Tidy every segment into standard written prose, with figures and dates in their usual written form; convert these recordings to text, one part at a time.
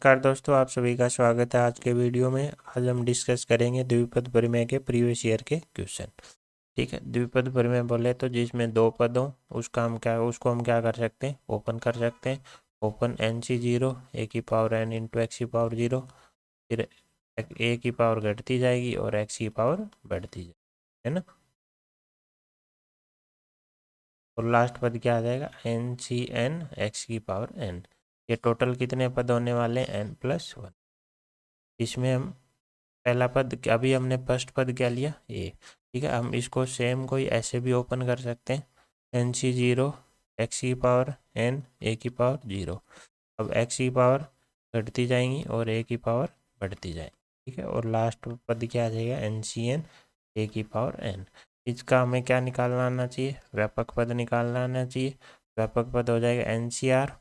नमस्कार दोस्तों, आप सभी का स्वागत है आज के वीडियो में। आज हम डिस्कस करेंगे द्विपद परिमेय के प्रीवियस ईयर के क्वेश्चन। ठीक है, द्विपद परिमेय बोले तो जिसमें दो पद हो उसको हम क्या कर सकते हैं, ओपन कर सकते हैं। ओपन एन सी जीरो ए की पावर एन इंटू एक्स की पावर जीरो, फिर ए की पावर घटती जाएगी और एक्स की पावर बढ़ती जाएगी, है ना। और लास्ट पद क्या आ जाएगा, एन सी एन एक्स की पावर एन। ये टोटल कितने पद होने वाले हैं, एन प्लस वन। इसमें हम पहला पद अभी हमने फर्स्ट पद क्या लिया, ए। ठीक है, हम इसको सेम कोई ऐसे भी ओपन कर सकते हैं, एन सी जीरो एक्स की पावर एन ए की पावर जीरो। अब एक्स की पावर घटती जाएंगी और ए की पावर बढ़ती जाएगी। ठीक है, और लास्ट पद क्या आ जाएगा, एन सी एन ए की पावर एन। इसका हमें क्या निकालना आना चाहिए, व्यापक पद निकालना आना चाहिए। व्यापक पद हो जाएगा एन सी आर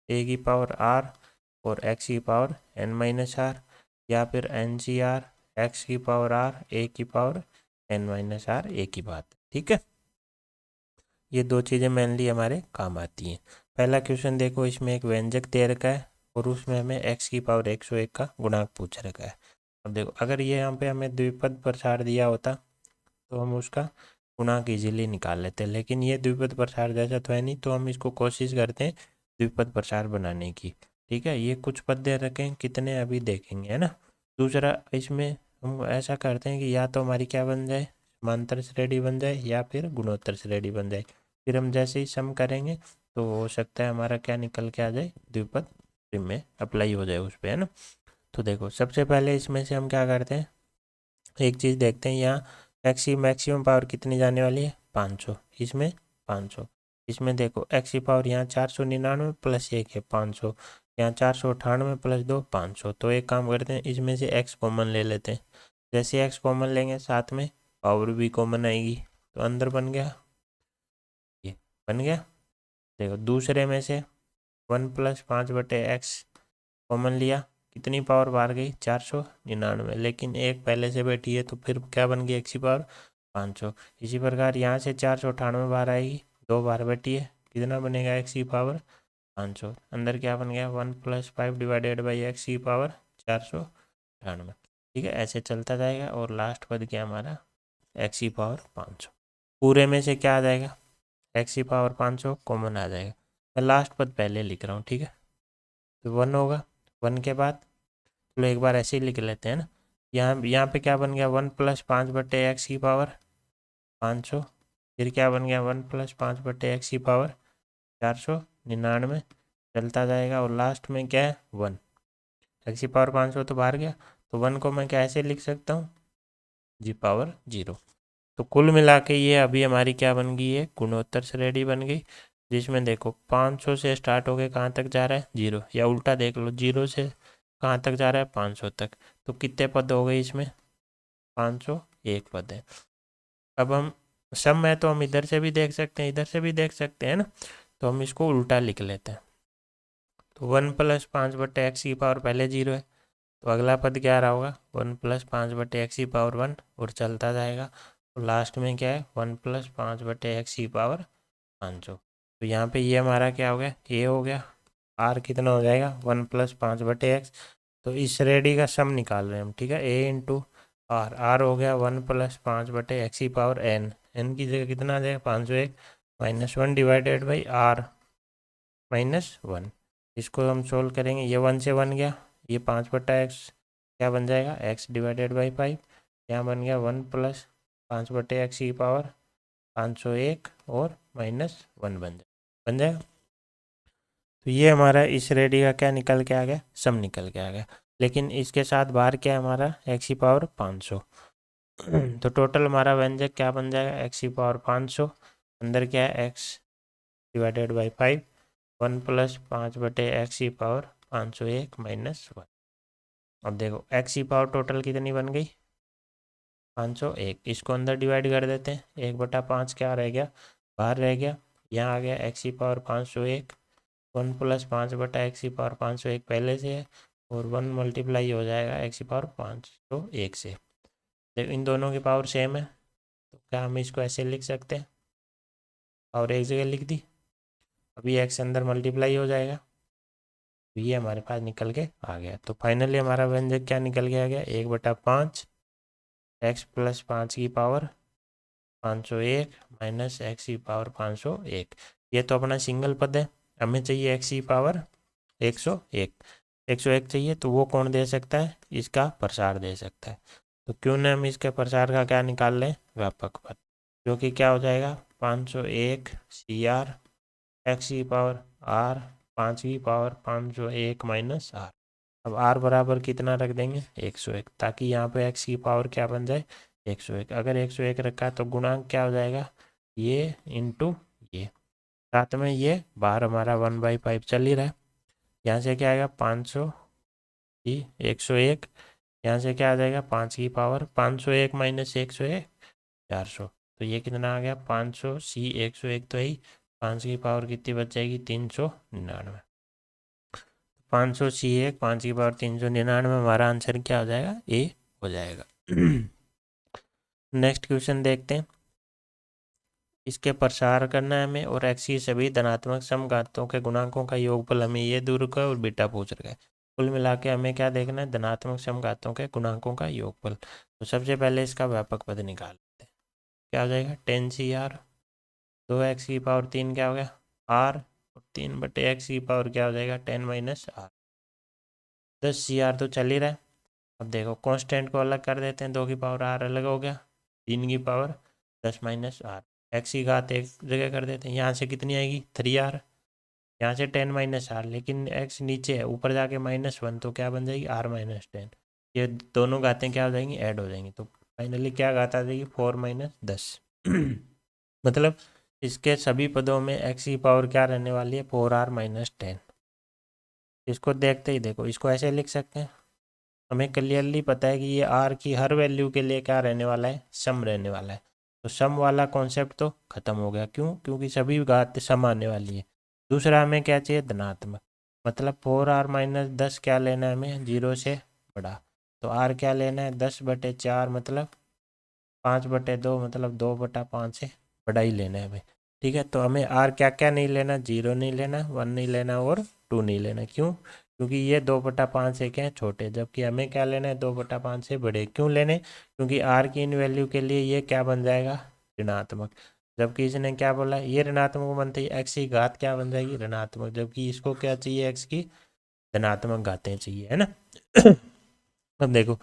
ए की पावर आर और एक्स की पावर एन माइनस आर, या फिर एन सी आर एक्स की पावर आर ए की पावर एन माइनस आर, ए की बात। ठीक है, ये दो चीज़ें मेनली हमारे काम आती हैं। पहला क्वेश्चन देखो, इसमें एक व्यंजक दे रखा है और उसमें हमें एक्स की पावर 101 का गुणांक पूछ रखा है। अब देखो, अगर ये यहाँ पे हमें द्विपद प्रसार दिया होता तो हम उसका गुणांक इजीली निकाल लेते, लेकिन ये द्विपद प्रसार जैसा तो है नहीं, तो हम इसको कोशिश करते हैं द्विपद प्रसार बनाने की। ठीक है, ये कुछ पद दे रखे हैं, कितने अभी देखेंगे, है ना। दूसरा, इसमें हम ऐसा करते हैं कि या तो हमारी क्या बन जाए, समांतर श्रेणी बन जाए या फिर गुणोत्तर श्रेणी बन जाए। फिर हम जैसे ही सम करेंगे तो हो सकता है हमारा क्या निकल के आ जाए, द्विपद में अप्लाई हो जाए उस पर, है ना। तो देखो, सबसे पहले इसमें से हम क्या करते हैं, एक चीज़ देखते हैं। यहाँ एक्स की मैक्सिमम पावर कितनी जाने वाली है, 500। इसमें 500, इसमें देखो एक्स की पावर यहाँ 499 प्लस एक है 500, यहाँ 498 प्लस दो 500। तो एक काम करते हैं, इसमें से एक्स कॉमन ले लेते हैं। जैसे एक्स कॉमन लेंगे साथ में पावर भी कॉमन आएगी, तो अंदर बन गया, ये बन गया। देखो दूसरे में से 1+5/x कॉमन लिया, कितनी पावर बाहर गई, 499, लेकिन एक पहले से बैठी है तो फिर क्या बन गई, एक्स की पावर 500। इसी प्रकार यहाँ से 498 बाहर आएगी, दो बाहर बैठी है, कितना बनेगा, एक्स की पावर 500। अंदर क्या बन गया, 1+5/x की पावर 498। ठीक है, ऐसे चलता जाएगा और लास्ट पद क्या हमारा, एक्स की पावर 500। पूरे में से क्या आ जाएगा, एक्स की पावर 500 कॉमन आ जाएगा। मैं लास्ट पद पहले लिख रहा हूँ, ठीक है। तो 1 होगा, 1 के बाद चलो एक बार ऐसे ही लिख लेते हैं ना। यहाँ पे क्या बन गया, 1+5/x की पावर 500। फिर क्या बन गया, 1+5/x की पावर 499। चलता जाएगा और लास्ट में क्या है, 1। एक्स की पावर 500 तो बाहर गया, तो 1 को मैं क्या ऐसे लिख सकता हूँ, जी पावर 0। तो कुल मिला के ये अभी हमारी क्या बन गई है, गुणोत्तर श्रेणी बन गई, जिसमें देखो 500 से स्टार्ट होके कहाँ तक जा रहा है, 0, या उल्टा देख लो, 0 से कहाँ तक जा रहा है, 500 तक। तो कितने पद हो गए इसमें, 501 पद है। अब हम सम है तो हम इधर से भी देख सकते हैं, इधर से भी देख सकते हैं ना। तो हम इसको उल्टा लिख लेते हैं। तो 1+5/x की पावर पहले 0 है, तो अगला पद क्या रहा होगा, 1+5/x की पावर 1, और चलता जाएगा। तो लास्ट में क्या है, 1+5/x की पावर 500। तो यहाँ पे ये हमारा क्या हो गया, ये हो गया। आर कितना हो जाएगा, 1+5/x। तो इस श्रेणी का सम निकाल रहे हैं हम, ठीक है। ए इंटू आर, आर हो गया 1+5/x की पावर एन, एन की जगह कितना आ जाएगा, 501 -1 डिवाइडेड बाई आर -1। इसको हम सोल्व करेंगे, ये 1 से 1 गया, ये 5/x क्या बन जाएगा, x डिवाइडेड बाई 5। यहाँ बन गया 1+5/x की पावर 501 और -1 बन जाएगा। तो ये हमारा इस रेडी का क्या निकल के आ गया, सम निकल के आ गया। लेकिन इसके साथ बाहर क्या है हमारा, एक्स की पावर 500। तो टोटल हमारा व्यंजक क्या बन जाएगा, एक्स की पावर 500, अंदर क्या है, एक्स डिवाइडेड बाई 5, 1+5/x की पावर 501 -1। अब देखो एक्स की पावर टोटल कितनी बन गई, 501। इसको अंदर डिवाइड कर देते हैं, 1/5 क्या रह गया, बाहर रह गया। यहाँ आ गया एक्स की पावर 501, 1+5/x की पावर 501 पहले से है, और 1 मल्टीप्लाई हो जाएगा एक्स की पावर 501 से। देखो इन दोनों की पावर सेम है, तो क्या हम इसको ऐसे लिख सकते हैं, पावर एक जगह लिख दी। अभी एक्स अंदर मल्टीप्लाई हो जाएगा, तो ये हमारे पास निकल के आ गया। तो फाइनली हमारा व्यंजक क्या निकल के आ गया, 1/5 x प्लस 5 की पावर 501 माइनस एक्स की पावर 501। ये तो अपना सिंगल पद है, हमें चाहिए एक्स की पावर 101। 101 चाहिए तो वो कौन दे सकता है, इसका प्रसार दे सकता है। तो क्यों न हम इसके प्रसार का क्या निकाल लें, व्यापक पद, जो कि क्या हो जाएगा 501 CR एक्स की पावर R 5 की पावर 501 माइनस R। अब R बराबर कितना रख देंगे 101, ताकि यहाँ पे x की पावर क्या बन जाए 101। अगर 101 रखा है तो गुणांक क्या हो जाएगा, ये इंटू ये, साथ में ये बाहर हमारा 1/5 चल ही रहा है। यहाँ से क्या आएगा 500 ही 101, यहाँ से क्या आ जाएगा 5 की पावर 501 माइनस 101 400। तो ये कितना आ गया 500 C 101 तो ही 5 की पावर कितनी बच जाएगी 399। 500 C1 5 की पावर 399, हमारा आंसर क्या हो जाएगा, ए हो जाएगा। नेक्स्ट क्वेश्चन देखते हैं। इसके प्रसार करना है हमें और एक्स की सभी धनात्मक समघातों के गुणांकों का योगफल हमें ये दूर का और बीटा पूछ रहा है। कुल मिला के हमें क्या देखना है, धनात्मक समघातों के गुणांकों का योगफल। तो सबसे पहले इसका व्यापक पद निकाल लेते हैं। क्या हो जाएगा 10CR 2x की पावर 3 क्या हो गया R, और 3/x की पावर क्या हो जाएगा 10 माइनस R। 10CR तो चल ही रहा है। अब देखो कांस्टेंट को अलग कर देते हैं, 2 की पावर R अलग हो गया, 3 की पावर 10 माइनस R, एक्स की घात एक जगह कर देते हैं। यहाँ से कितनी आएगी 3R, यहाँ से 10 माइनस R, लेकिन x नीचे है, ऊपर जाके -1 तो क्या बन जाएगी R-10। ये दोनों घातें क्या हो जाएंगी, ऐड हो जाएंगी। तो फाइनली क्या घात आ जाएगी 4-10। मतलब इसके सभी पदों में x की पावर क्या रहने वाली है 4R-10। इसको देखते ही देखो, इसको ऐसे लिख सकते हैं, हमें क्लियरली पता है कि ये R की हर वैल्यू के लिए क्या रहने वाला है, सम रहने वाला है। तो सम वाला कॉन्सेप्ट तो खत्म हो गया, क्यों, क्योंकि सभी घात सम आने वाली है। दूसरा हमें क्या चाहिए, धनात्मक, मतलब 4R-10 क्या लेना है हमें, 0 से बड़ा। तो R क्या लेना है 10/4, मतलब 5/2, मतलब 2/5 से बड़ा ही लेना है हमें। ठीक है, तो हमें R क्या क्या नहीं लेना, 0 नहीं लेना, 1 नहीं लेना और 2 नहीं लेना। क्यों, क्योंकि ये 2/5 से क्या है छोटे, जबकि हमें क्या लेना है 2/5 से बड़े। क्यों लेने, क्योंकि R की इन वैल्यू के लिए ये क्या बन जाएगा ऋणात्मक, जबकि इसने क्या बोला ये ऋणात्मक बनते ही x की घात क्या बन जाएगी ऋणात्मक, जबकि इसको क्या चाहिए x की धनात्मक घातें चाहिए, है ना। अब देखो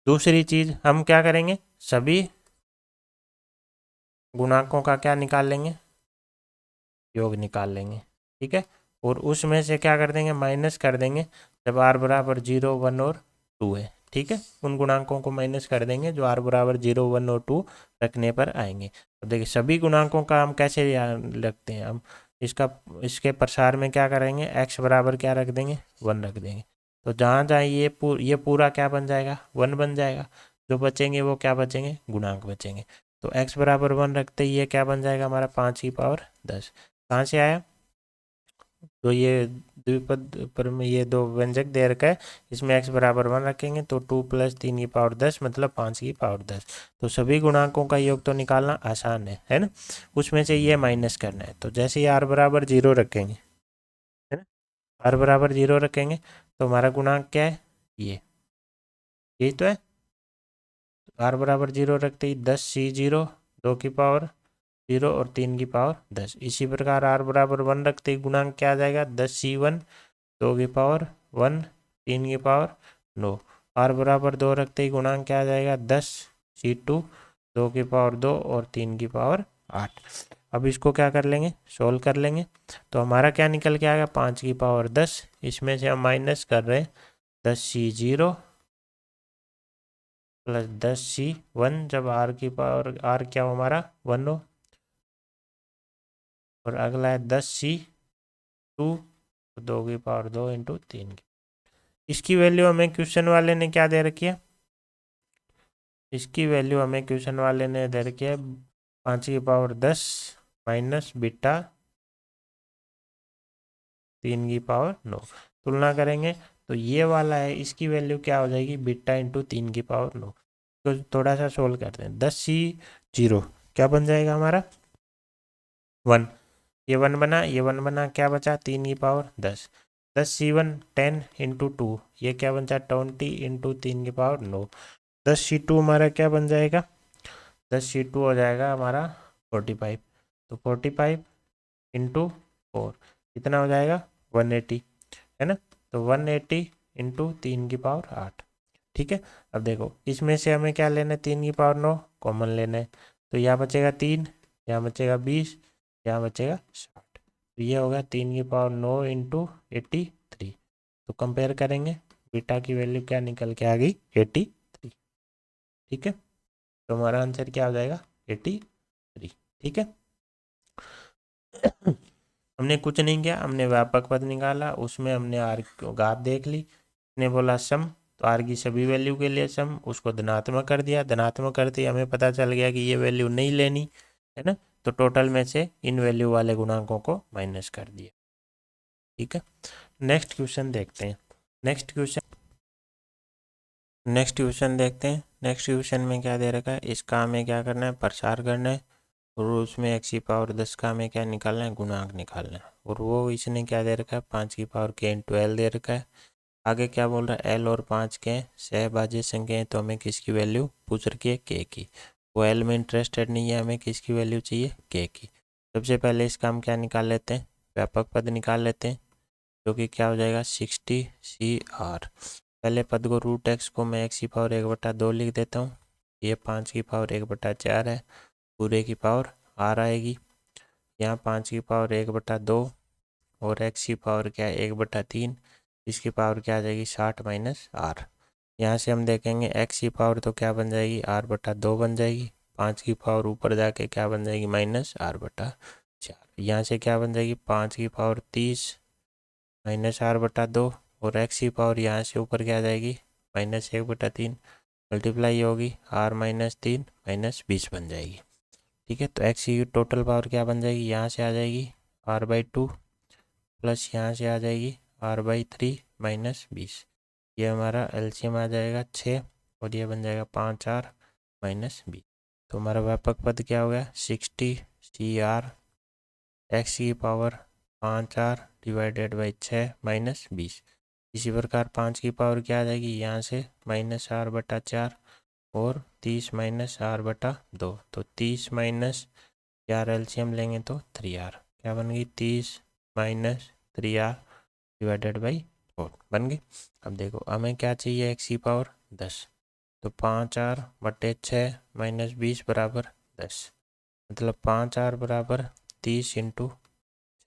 दूसरी चीज हम क्या करेंगे, सभी गुणांकों का क्या निकाल लेंगे, योग निकाल लेंगे। ठीक है, और उसमें से क्या कर देंगे, माइनस कर देंगे जब r बराबर 0, 1 और 2 है। ठीक है, उन गुणांकों को माइनस कर देंगे जो r बराबर 0, 1 और 2 रखने पर आएंगे। तो देखिए सभी गुणांकों का हम कैसे रखते हैं, हम इसके प्रसार में क्या करेंगे, x बराबर क्या रख देंगे 1 रख देंगे। तो जहाँ जहाँ ये पूरा क्या बन जाएगा 1 बन जाएगा, जो बचेंगे वो क्या बचेंगे, गुणांक बचेंगे। तो x बराबर 1 रखते ही ये क्या बन जाएगा हमारा 5 की पावर 10। कहाँ से आया, तो ये द्विपद पर में ये दो व्यंजक दे रखा है, इसमें x बराबर 1 रखेंगे तो 2 + 3 की पावर 10 मतलब 5 की पावर 10। तो सभी गुणांकों का योग तो निकालना आसान है ना। उसमें से ये माइनस करना है, तो जैसे ही r बराबर 0 रखेंगे, है ना, r बराबर 0 रखेंगे तो हमारा गुणांक क्या है, यही तो है। r बराबर 0 रखते ही 10C0 2 की पावर 0 और 3 की पावर 10। इसी प्रकार r बराबर 1 रखते ही गुणांक क्या आ जाएगा 10C1 2 की पावर 1 3 की पावर 9। r बराबर 2 रखते ही गुणांक क्या आ जाएगा 10C2 2 की पावर 2 और 3 की पावर 8। अब इसको क्या कर लेंगे, सोल्व कर लेंगे। तो हमारा क्या निकल के आएगा 5 की पावर 10, इसमें से हम माइनस कर रहे हैं 10C0 प्लस 10C1, जब r की पावर r क्या हो हमारा 1 हो, और अगला है 10C2 2 की पावर 2 इंटू 3 की। इसकी वैल्यू हमें क्वेश्चन वाले ने क्या दे रखी है, इसकी वैल्यू हमें क्वेश्चन वाले ने दे रखी है 5 की पावर 10 माइनस बीटा 3 की पावर 9। तुलना करेंगे तो ये वाला है, इसकी वैल्यू क्या हो जाएगी बीटा इंटू 3 की पावर 9। तो थोड़ा सा सोल्व करते हैं, 10C0 क्या बन जाएगा हमारा 1, ये 1 बना, ये 1 बना, क्या बचा 3 की पावर 10। 10c1 10 इंटू 2, ये क्या बन जाए 20 इंटू 3 की पावर 9। 10c2 हमारा क्या बन जाएगा, 10c2 हो जाएगा हमारा 45। तो 45 इंटू 4 कितना हो जाएगा 180, है ना। तो 180 इंटू 3 की पावर 8। ठीक है। अब देखो इसमें से हमें क्या लेना है, 3 की पावर 9 कॉमन लेना है। तो यहाँ बचेगा 3, यहाँ बचेगा 20, यहाँ बचेगा 60। तो ये होगा 3 की पावर 9 इंटू 83। तो कंपेयर करेंगे, बीटा की वैल्यू क्या निकल के आ गई 83। ठीक है। तो हमारा आंसर क्या हो जाएगा 83। ठीक है। हमने कुछ नहीं किया, हमने व्यापक पद निकाला, उसमें हमने आर घात देख ली, ने बोला सम, तो आर की सभी वैल्यू के लिए सम, उसको धनात्मक कर दिया, धनात्मक करते ही हमें पता चल गया कि ये वैल्यू नहीं लेनी है ना, तो टोटल में से इन वैल्यू वाले गुणांकों को माइनस कर दिया। ठीक है। नेक्स्ट क्वेश्चन देखते हैं। नेक्स्ट क्वेश्चन देखते हैं। नेक्स्ट क्वेश्चन में क्या दे रखा है, इसका हमें क्या करना है, प्रसार करना है, और उसमें x⁻10 का हमें क्या निकालना है, गुणांक निकालना है। और वो इसने क्या दे रखा है 5k/l दे रखा है। आगे क्या बोल रहा है, l और 5 के सहभाज्य संख्या है, तो हमें किसकी वैल्यू पूछ रखी है k की। वो l में इंटरेस्टेड नहीं है, हमें किसकी वैल्यू चाहिए k की। सबसे पहले इसका हम क्या निकाल लेते हैं, व्यापक पद निकाल लेते हैं, जो कि क्या हो जाएगा 60cr। पहले पद को √x को मैं x⁻1/2 लिख देता हूँ, ये 5⁻1/4 है, पूरे की पावर r आएगी, यहाँ 5⁻1/2 और x की पावर क्या है 1/3, इसकी पावर क्या आ जाएगी 60 माइनस r। यहाँ से हम देखेंगे x की पावर तो क्या बन जाएगी r/2 बन जाएगी, 5 की पावर ऊपर जाके क्या बन जाएगी -r/4। यहाँ से क्या बन जाएगी 5⁻30 माइनस r/2, और x की पावर यहाँ से ऊपर क्या आ जाएगी -1/3, मल्टीप्लाई होगी r-3 -20 बन जाएगी। ठीक है। तो x की टोटल पावर क्या बन जाएगी, यहाँ से आ जाएगी r/2 प्लस यहाँ से आ जाएगी r/3 -20। ये हमारा एलसीएम आ जाएगा 6, और ये बन जाएगा 5r -20। तो हमारा व्यापक पद क्या हो गया 60cr x की पावर 5r डिवाइडेड बाई 6 -20। इसी प्रकार 5 की पावर क्या आ जाएगी, यहाँ से -r/4 और 30 -r/2, तो 30 माइनस 4 एलसीएम लेंगे तो 3r क्या बन गई, 30 -3r डिवाइडेड बाई 4 बन गई। अब देखो हमें क्या चाहिए x⁻10, तो 5r/6 -20 बराबर 10, मतलब 5r बराबर 30 इंटू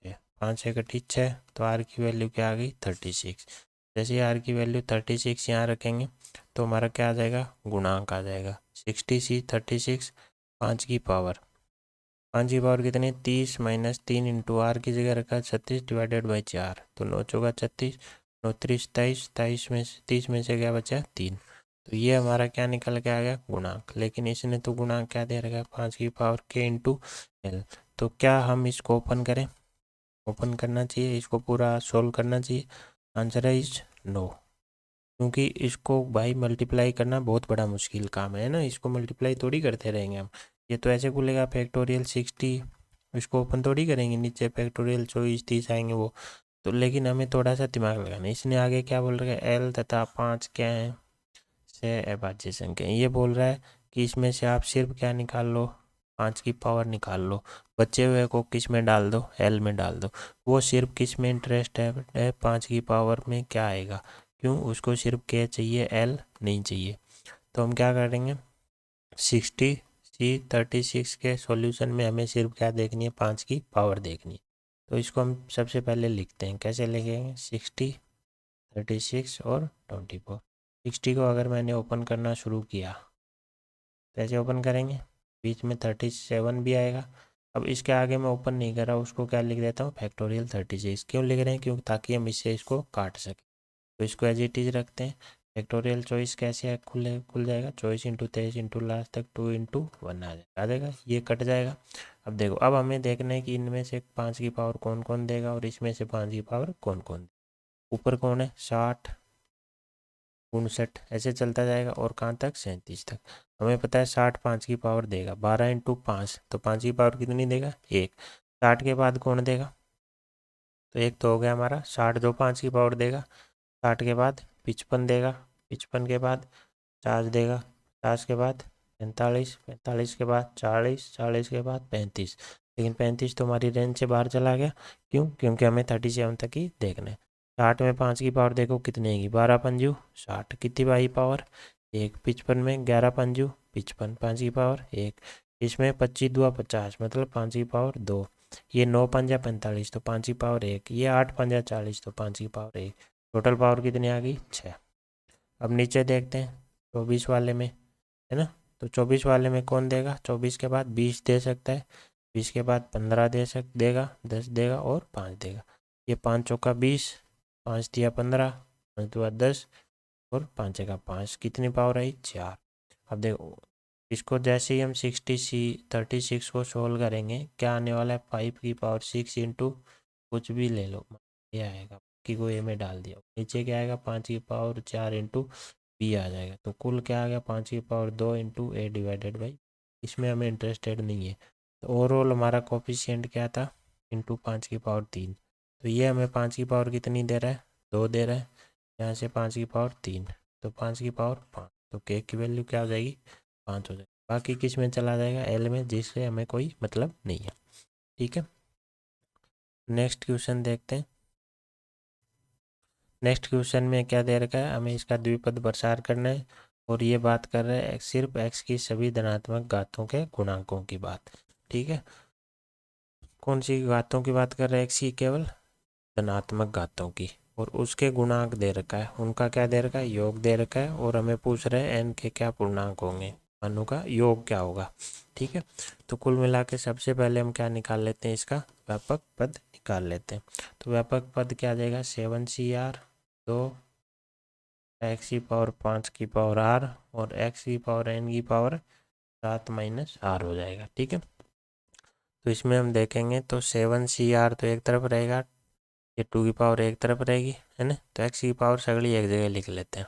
6, 5 × 6, तो r की वैल्यू क्या आ गई 36। जैसे ही r की वैल्यू 36 यहाँ रखेंगे तो हमारा क्या आ जाएगा, गुणांक आ जाएगा 60c36, 5 की पावर कितनी 30 -3 इंटू आर की जगह रखा 36 डिवाइडेड बाई 4, तो 9 × 4 = 36, 9 × 23, 23 में से 30 में से क्या बचा 3। तो ये हमारा क्या निकल के आ गया गुणांक, लेकिन इसने तो गुणांक क्या दे रखा है 5 की पावर k इंटू एल। तो क्या हम इसको ओपन करें, ओपन करना चाहिए, इसको पूरा सोल्व करना चाहिए। आंसर है इज नो, क्योंकि इसको भाई मल्टीप्लाई करना बहुत बड़ा मुश्किल काम है ना, इसको मल्टीप्लाई थोड़ी करते रहेंगे हम। ये तो ऐसे खुलेगा फैक्टोरियल 60, इसको ओपन थोड़ी करेंगे, नीचे फैक्टोरियल 24 30 आएंगे वो तो। लेकिन हमें थोड़ा सा दिमाग लगाना। इसने आगे क्या बोल रहा है, एल तथा 5 क्या है से अभाज्य संख्या, ये बोल रहा है कि इसमें से आप सिर्फ क्या निकाल लो 5 की पावर निकाल लो, बचे हुए को किस में डाल दो, एल में डाल दो। वो सिर्फ किस में इंटरेस्ट है 5 की पावर में क्या आएगा, क्यों उसको सिर्फ के चाहिए एल नहीं चाहिए। तो हम क्या करेंगे 60c36 के सॉल्यूशन में हमें सिर्फ क्या देखनी है 5 की पावर देखनी है। तो इसको हम सबसे पहले लिखते हैं, कैसे लिखेंगे 60 36 और 24। 60 को अगर मैंने ओपन करना शुरू किया तो ऐसे ओपन करेंगे, बीच में 37 भी आएगा। अब इसके आगे मैं ओपन नहीं कर रहा, उसको क्या लिख देता हूँ फैक्टोरियल 36। क्यों लिख रहे हैं, क्योंकि ताकि हम इससे इसको काट सकें। तो इसको एज इट इज रखते हैं। फैक्टोरियल चॉइस कैसे है, खुल जाएगा 24 इंटू 23 इंटू लास्ट तक 2 इंटू 1 आ जाएगा, ये कट जाएगा। अब देखो अब हमें देखना है कि इनमें से 5 की पावर कौन कौन देगा और इसमें से 5 की पावर कौन कौन। ऊपर कौन है 60 59 ऐसे चलता जाएगा, और कहाँ तक 37 तक। हमें पता है 60 5 की पावर देगा, 12 इंटू 5, तो 5 की पावर कितनी देगा 1। 60 के बाद कौन देगा तो एक तो हो गया हमारा 60 जो 5 की पावर देगा, 60 के बाद 55 देगा, 55 के बाद 50 देगा, 50 के बाद 45, 45 के बाद 40, 40 के बाद 35। लेकिन 35 तो हमारी रेंज से बाहर चला गया, क्यों? क्योंकि हमें 37 तक ही देखना है। 60 में 5 की पावर देखो कितनी आएगी, 12 पंजू 60, कितनी आई पावर एक। 55 में 11 पंजू 55, 5 की पावर एक। इसमें 25 दुआ 50, मतलब 5 की पावर 2। ये 9 पंजा 45, तो 5 की पावर एक। ये 8 पंजा 40, तो 5 की पावर एक। टोटल पावर कितनी आ गई, 6। अब नीचे देखते हैं 24 वाले में, है ना। तो 24 वाले में कौन देगा, 24 के बाद 20 दे सकता है, 20 के बाद 15 देगा, 10 देगा और 5 देगा। ये 5 चौका 20, 5 दिया 15, 5 दुआ 10 और 5 का 5, कितनी पावर आई, 4। अब देखो इसको जैसे ही हम 36 को सोल्व करेंगे, क्या आने वाला है, 5 की पावर 6 इंटू कुछ भी ले लो, ये आएगा कि को ए में डाल दिया। नीचे क्या आएगा, 5 की पावर 4 इंटू बी आ जाएगा। तो कुल क्या आ गया, 5 की power 2 into A divided by, इसमें हमें इंटरेस्टेड नहीं है। तो ओवरऑल हमारा कोफिशिएंट क्या था, इंटू 5 की पावर 3। तो ये हमें 5 की पावर कितनी दे रहा है, 2 दे रहा है। यहाँ से 5 की पावर 3, तो 5 की पावर 5, तो के की वैल्यू क्या हो जाएगी, 5 हो जाएगी। बाकी किस में चला जाएगा, एल में, जिससे हमें कोई मतलब नहीं है। ठीक है, नेक्स्ट क्वेश्चन देखते हैं। नेक्स्ट क्वेश्चन में क्या दे रखा है, हमें इसका द्विपद प्रसार करना है, और ये बात कर रहे हैं सिर्फ x की सभी धनात्मक घातों के गुणांकों की बात। ठीक है, कौन सी घातों की बात कर रहे हैं, x की केवल धनात्मक घातों की, और उसके गुणांक दे रखा है, उनका क्या दे रखा है, योग दे रखा है, और हमें पूछ रहे हैं n के क्या पूर्णांक होंगे, मानों का योग क्या होगा। ठीक है, तो कुल मिला के सबसे पहले हम क्या निकाल लेते हैं, इसका व्यापक पद निकाल लेते हैं। तो व्यापक पद क्या आ जाएगा, 7CR 2 x की पावर 5 की पावर r और x की पावर n की पावर 7 माइनस r हो जाएगा। ठीक है, तो इसमें हम देखेंगे तो 7CR तो एक तरफ रहेगा, ये 2 की पावर एक तरफ रहेगी, है ना। तो x की पावर सगड़ी एक जगह लिख लेते हैं।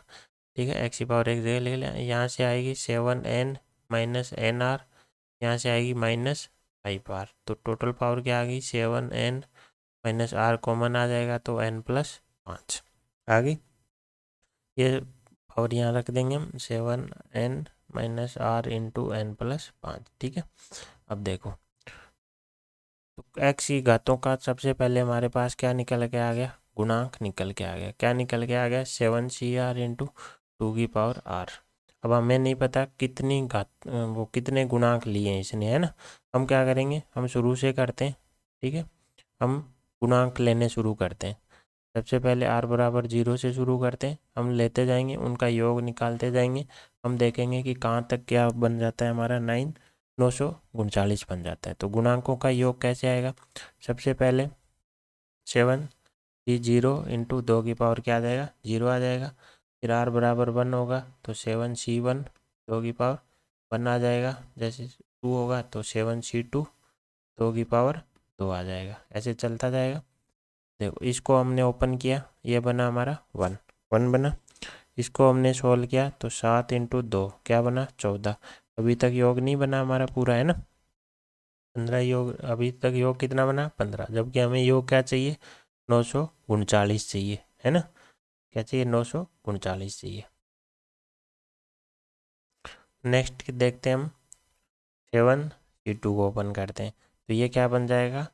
ठीक है, x की पावर एक जगह लिख लें, यहाँ से आएगी 7n माइनस एन आर, यहाँ से आएगी माइनस 5r। तो टोटल पावर क्या आ गई, 7n माइनस r कॉमन आ जाएगा, तो n प्लस 5 आ गई। ये और यहाँ रख देंगे हम 7n minus r into n plus 5। ठीक है, अब देखो तो x की घातों का सबसे पहले हमारे पास क्या निकल के आ गया, गुणांक निकल के आ गया। क्या निकल के आ गया, 7CR इंटू 2 की पावर r। अब हमें नहीं पता कितनी वो कितने गुणांक लिए हैं इसने, है ना। हम क्या करेंगे, हम शुरू से करते हैं। ठीक है, हम गुणांक लेने शुरू करते हैं। सबसे पहले r बराबर 0 से शुरू करते हैं, हम लेते जाएंगे, उनका योग निकालते जाएंगे। हम देखेंगे कि कहाँ तक क्या बन जाता है हमारा, 939 बन जाता है। तो गुणांकों का योग कैसे आएगा, सबसे पहले 7C0 इंटू 2 की पावर क्या आ जाएगा, 0 आ जाएगा। फिर r बराबर 1 होगा, तो 7C1 2 की पावर 1 आ जाएगा। जैसे 2 होगा तो 7C2 2 की पावर 2 आ जाएगा, ऐसे चलता जाएगा। देखो इसको हमने ओपन किया, ये बना हमारा 1 1 बना। इसको हमने सोल्व किया तो 7 इंटू 2 क्या बना, 14। अभी तक योग नहीं बना हमारा पूरा, है ना। 15 योग, अभी तक योग कितना बना, 15, जबकि हमें योग क्या चाहिए, 939 चाहिए, है ना। क्या चाहिए, 939 चाहिए। नेक्स्ट देखते हैं हम, 7C2 को ओपन करते हैं, तो ये क्या बन जाएगा,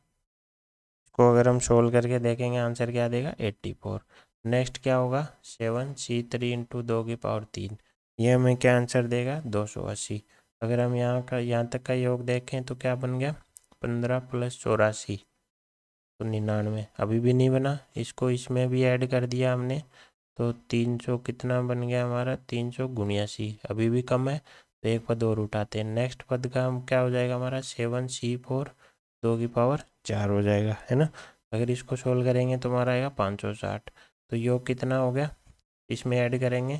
इसको अगर हम सोल्व करके देखेंगे आंसर क्या देगा, 84। नेक्स्ट क्या होगा, 7C3 इंटू 2 की पावर 3, ये हमें क्या आंसर देगा, 280। अगर हम यहाँ तक का योग देखें तो क्या बन गया, 15 प्लस 84 तो 99। अभी भी नहीं बना, इसको इसमें भी ऐड कर दिया हमने, तो 300 कितना बन गया हमारा, 379, अभी भी कम है। तो एक पद और उठाते हैं, नेक्स्ट पद का हम क्या हो जाएगा हमारा, 7C4 2 की पावर 4 हो जाएगा, है ना। अगर इसको सोल्व करेंगे तो हमारा आएगा 560। तो योग कितना हो गया, इसमें ऐड करेंगे,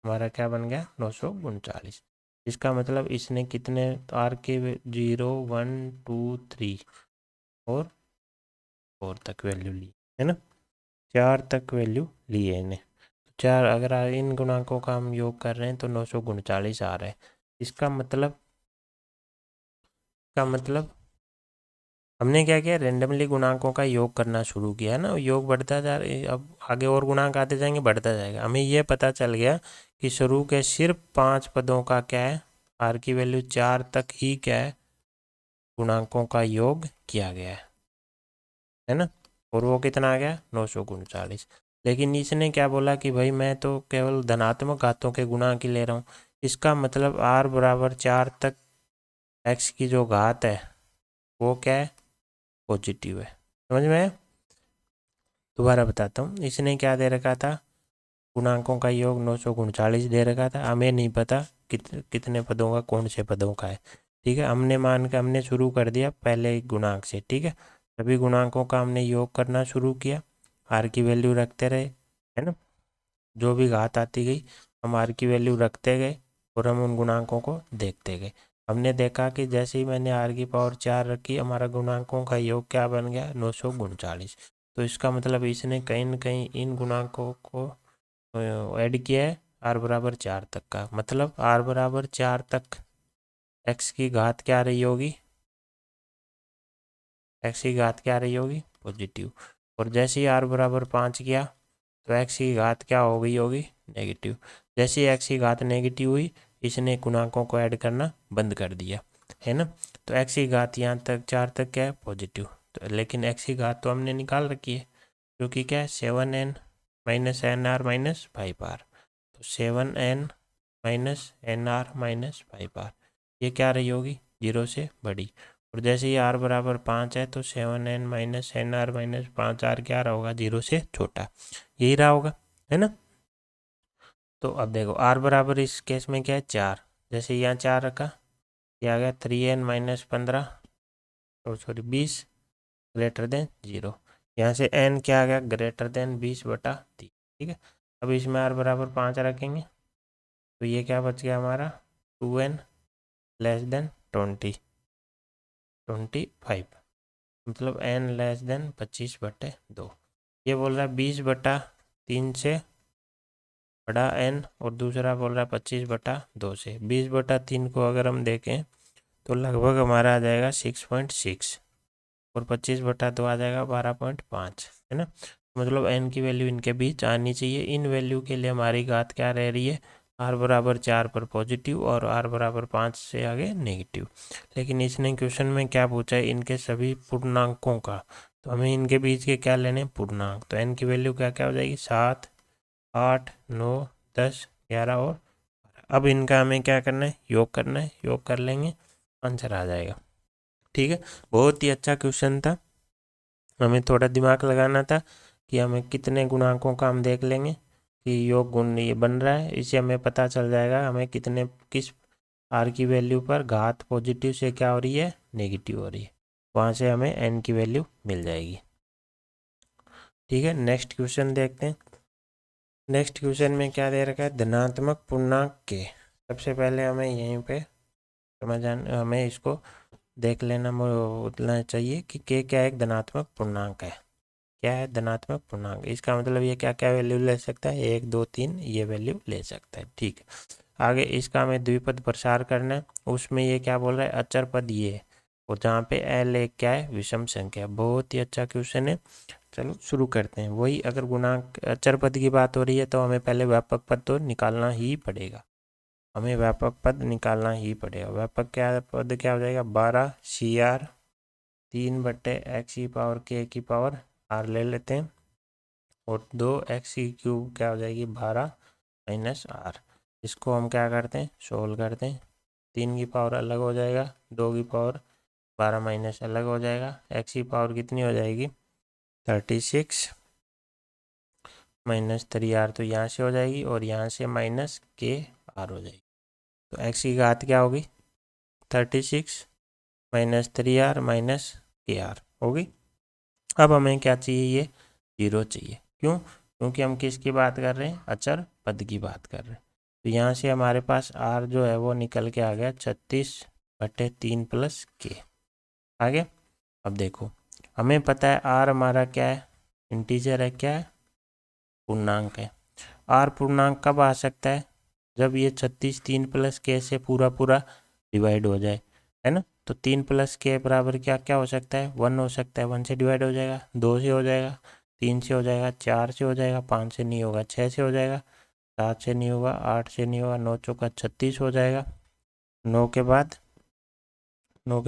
हमारा क्या बन गया, 939। इसका मतलब इसने कितने आर के 0 1 2 3 और 4 तक वैल्यू ली, है ना। 4 तक वैल्यू ली है इन्हें। तो 4, अगर इन गुणांकों का हम योग कर रहे हैं तो 939 आ रहा है। इसका मतलब हमने क्या किया, रेंडमली गुणांकों का योग करना शुरू किया है ना, योग बढ़ता जा रहा, अब आगे और गुणांक आते जाएंगे, बढ़ता जाएगा। हमें यह पता चल गया कि शुरू के सिर्फ 5 पदों का क्या है, आर की वैल्यू 4 तक ही क्या है, गुणांकों का योग किया गया है ना। और वो कितना आ गया, 939। लेकिन इसने क्या बोला कि भाई मैं तो केवल धनात्मक घातों के गुणांक ही ले रहा हूँ, इसका मतलब r बराबर 4 तक x की जो घात है वो क्या है, पॉजिटिव है। समझ में आया? दोबारा बताता हूँ, इसने क्या दे रखा था, गुणांकों का योग 939 दे रखा था। हमें नहीं पता कितने पदों का, कौन से पदों का है, ठीक है। हमने मान के हमने शुरू कर दिया पहले एक गुणांक से, ठीक है। सभी गुणांकों का हमने योग करना शुरू किया, आर की वैल्यू रखते रहे, है ना। जो भी घात आती गई हम आर की वैल्यू रखते गए और हम उन गुणांकों को देखते गए। हमने देखा कि जैसे ही मैंने आर की पावर 4 रखी, हमारा गुणांकों का योग क्या बन गया, 939। तो इसका मतलब इसने कहीं न कहीं इन गुणांकों को ऐड किया है आर बराबर 4 तक का। मतलब आर बराबर 4 तक एक्स की घात क्या रही होगी, एक्स की घात क्या रही होगी, पॉजिटिव। और जैसे ही आर बराबर 5 किया तो एक्स की घात क्या हो गई होगी, नेगेटिव। जैसे ही एक्स की घात नेगेटिव हुई, इसने गुणांकों को ऐड करना बंद कर दिया, है ना। तो एक्स की घात यहाँ तक 4 तक क्या है, पॉजिटिव। तो लेकिन एक्स की घात तो हमने निकाल रखी है, जो कि क्या है, 7n minus N R minus 5r। तो 7n minus N R minus 5r, ये क्या रही होगी, 0 से बड़ी। और जैसे ही r बराबर 5 है तो 7n minus N R minus 5r क्या रहा होगा, 0 से छोटा, यही रहा होगा, है ना। तो अब देखो r बराबर इस केस में क्या है, 4। जैसे यहाँ 4 रखा, ये आ गया 3n माइनस 15, और सॉरी 20 ग्रेटर देन 0। यहाँ से n क्या आ गया, ग्रेटर देन 20/3, ठीक है। अब इसमें r बराबर 5 रखेंगे तो ये क्या बच गया हमारा, 2n लेस देन 25, मतलब n लेस देन 25/2। ये बोल रहा है 20/3 से बड़ा n, और दूसरा बोल रहा है 25/2 से। 20/3 को अगर हम देखें तो लगभग हमारा आ जाएगा 6.6, और 25/2 आ जाएगा 12.5, है ना। मतलब n की वैल्यू इनके बीच आनी चाहिए। इन वैल्यू के लिए हमारी घात क्या रह रही है, r बराबर 4 पर पॉजिटिव और r बराबर 5 से आगे नेगेटिव। लेकिन इसने क्वेश्चन में क्या पूछा है, इनके सभी पूर्णांकों का। तो हमें इनके बीच के क्या लेने, पूर्णांक। तो n की वैल्यू क्या क्या हो जाएगी, 7, 8, 9, 10, 11 और 12। अब इनका हमें क्या करना है, योग करना है। योग कर लेंगे, आंसर आ जाएगा, ठीक है। बहुत ही अच्छा क्वेश्चन था। हमें थोड़ा दिमाग लगाना था कि हमें कितने गुणांकों का हम देख लेंगे कि योग गुण ये बन रहा है, इससे हमें पता चल जाएगा हमें कितने, किस आर की वैल्यू पर घात पॉजिटिव से क्या हो रही है, नेगेटिव हो रही है। वहाँ से हमें एन की वैल्यू मिल जाएगी, ठीक है। नेक्स्ट क्वेश्चन देखते हैं। नेक्स्ट क्वेश्चन में क्या दे रखा है, धनात्मक पूर्णांक के। सबसे पहले हमें यहीं पे हमें इसको देख लेना चाहिए कि के क्या एक धनात्मक पूर्णांक है। क्या है, धनात्मक पूर्णांक। इसका मतलब ये क्या क्या वैल्यू ले सकता है, 1, 2, 3 ये वैल्यू ले सकता है, ठीक है। आगे इसका हमें द्विपद प्रसार करना है, उसमें ये क्या बोल रहा है, अचर पद ये है, और जहाँ पे एल एक क्या है, विषम संख्या। बहुत ही अच्छा क्वेश्चन है। चलो शुरू करते हैं। वही अगर गुणांक अचर पद की बात हो रही है तो हमें पहले व्यापक पद तो निकालना ही पड़ेगा, हमें व्यापक पद निकालना ही पड़ेगा। व्यापक क्या पद क्या हो जाएगा, 12 CR 3/x की पावर k की पावर r ले लेते हैं, और 2x की क्यूब क्या हो जाएगी, 12 माइनस r। इसको हम क्या करते हैं, सोल्व करते हैं। 3 की पावर अलग हो जाएगा, 2 की पावर 12 माइनस अलग हो जाएगा, x की पावर कितनी हो जाएगी, 36 माइनस 3r, तो यहाँ से हो जाएगी, और यहाँ से माइनस k r हो जाएगी। तो x की घात क्या होगी, 36 minus 3r minus k r होगी। अब हमें क्या चाहिए, ये 0 चाहिए। क्यों, क्योंकि हम किसकी बात कर रहे हैं, अचर पद की बात कर रहे हैं। तो यहाँ से हमारे पास r जो है वो निकल के आ गया 36/3 प्लस k आ गया। अब देखो हमें पता है r हमारा क्या है, इंटीजर है, क्या है, पूर्णांक है। r पूर्णांक कब आ सकता है, जब ये 36 3 प्लस k से पूरा पूरा डिवाइड हो जाए, है ना। तो 3 प्लस के बराबर क्या क्या हो सकता है, 1 हो सकता है, 1 से डिवाइड हो जाएगा, 2 से हो जाएगा, 3 से हो जाएगा, 4 से हो जाएगा, 5 से नहीं होगा, 6 से हो जाएगा, 7 से नहीं होगा, 8 से नहीं होगा, 9 चौका 36 हो जाएगा, 9 के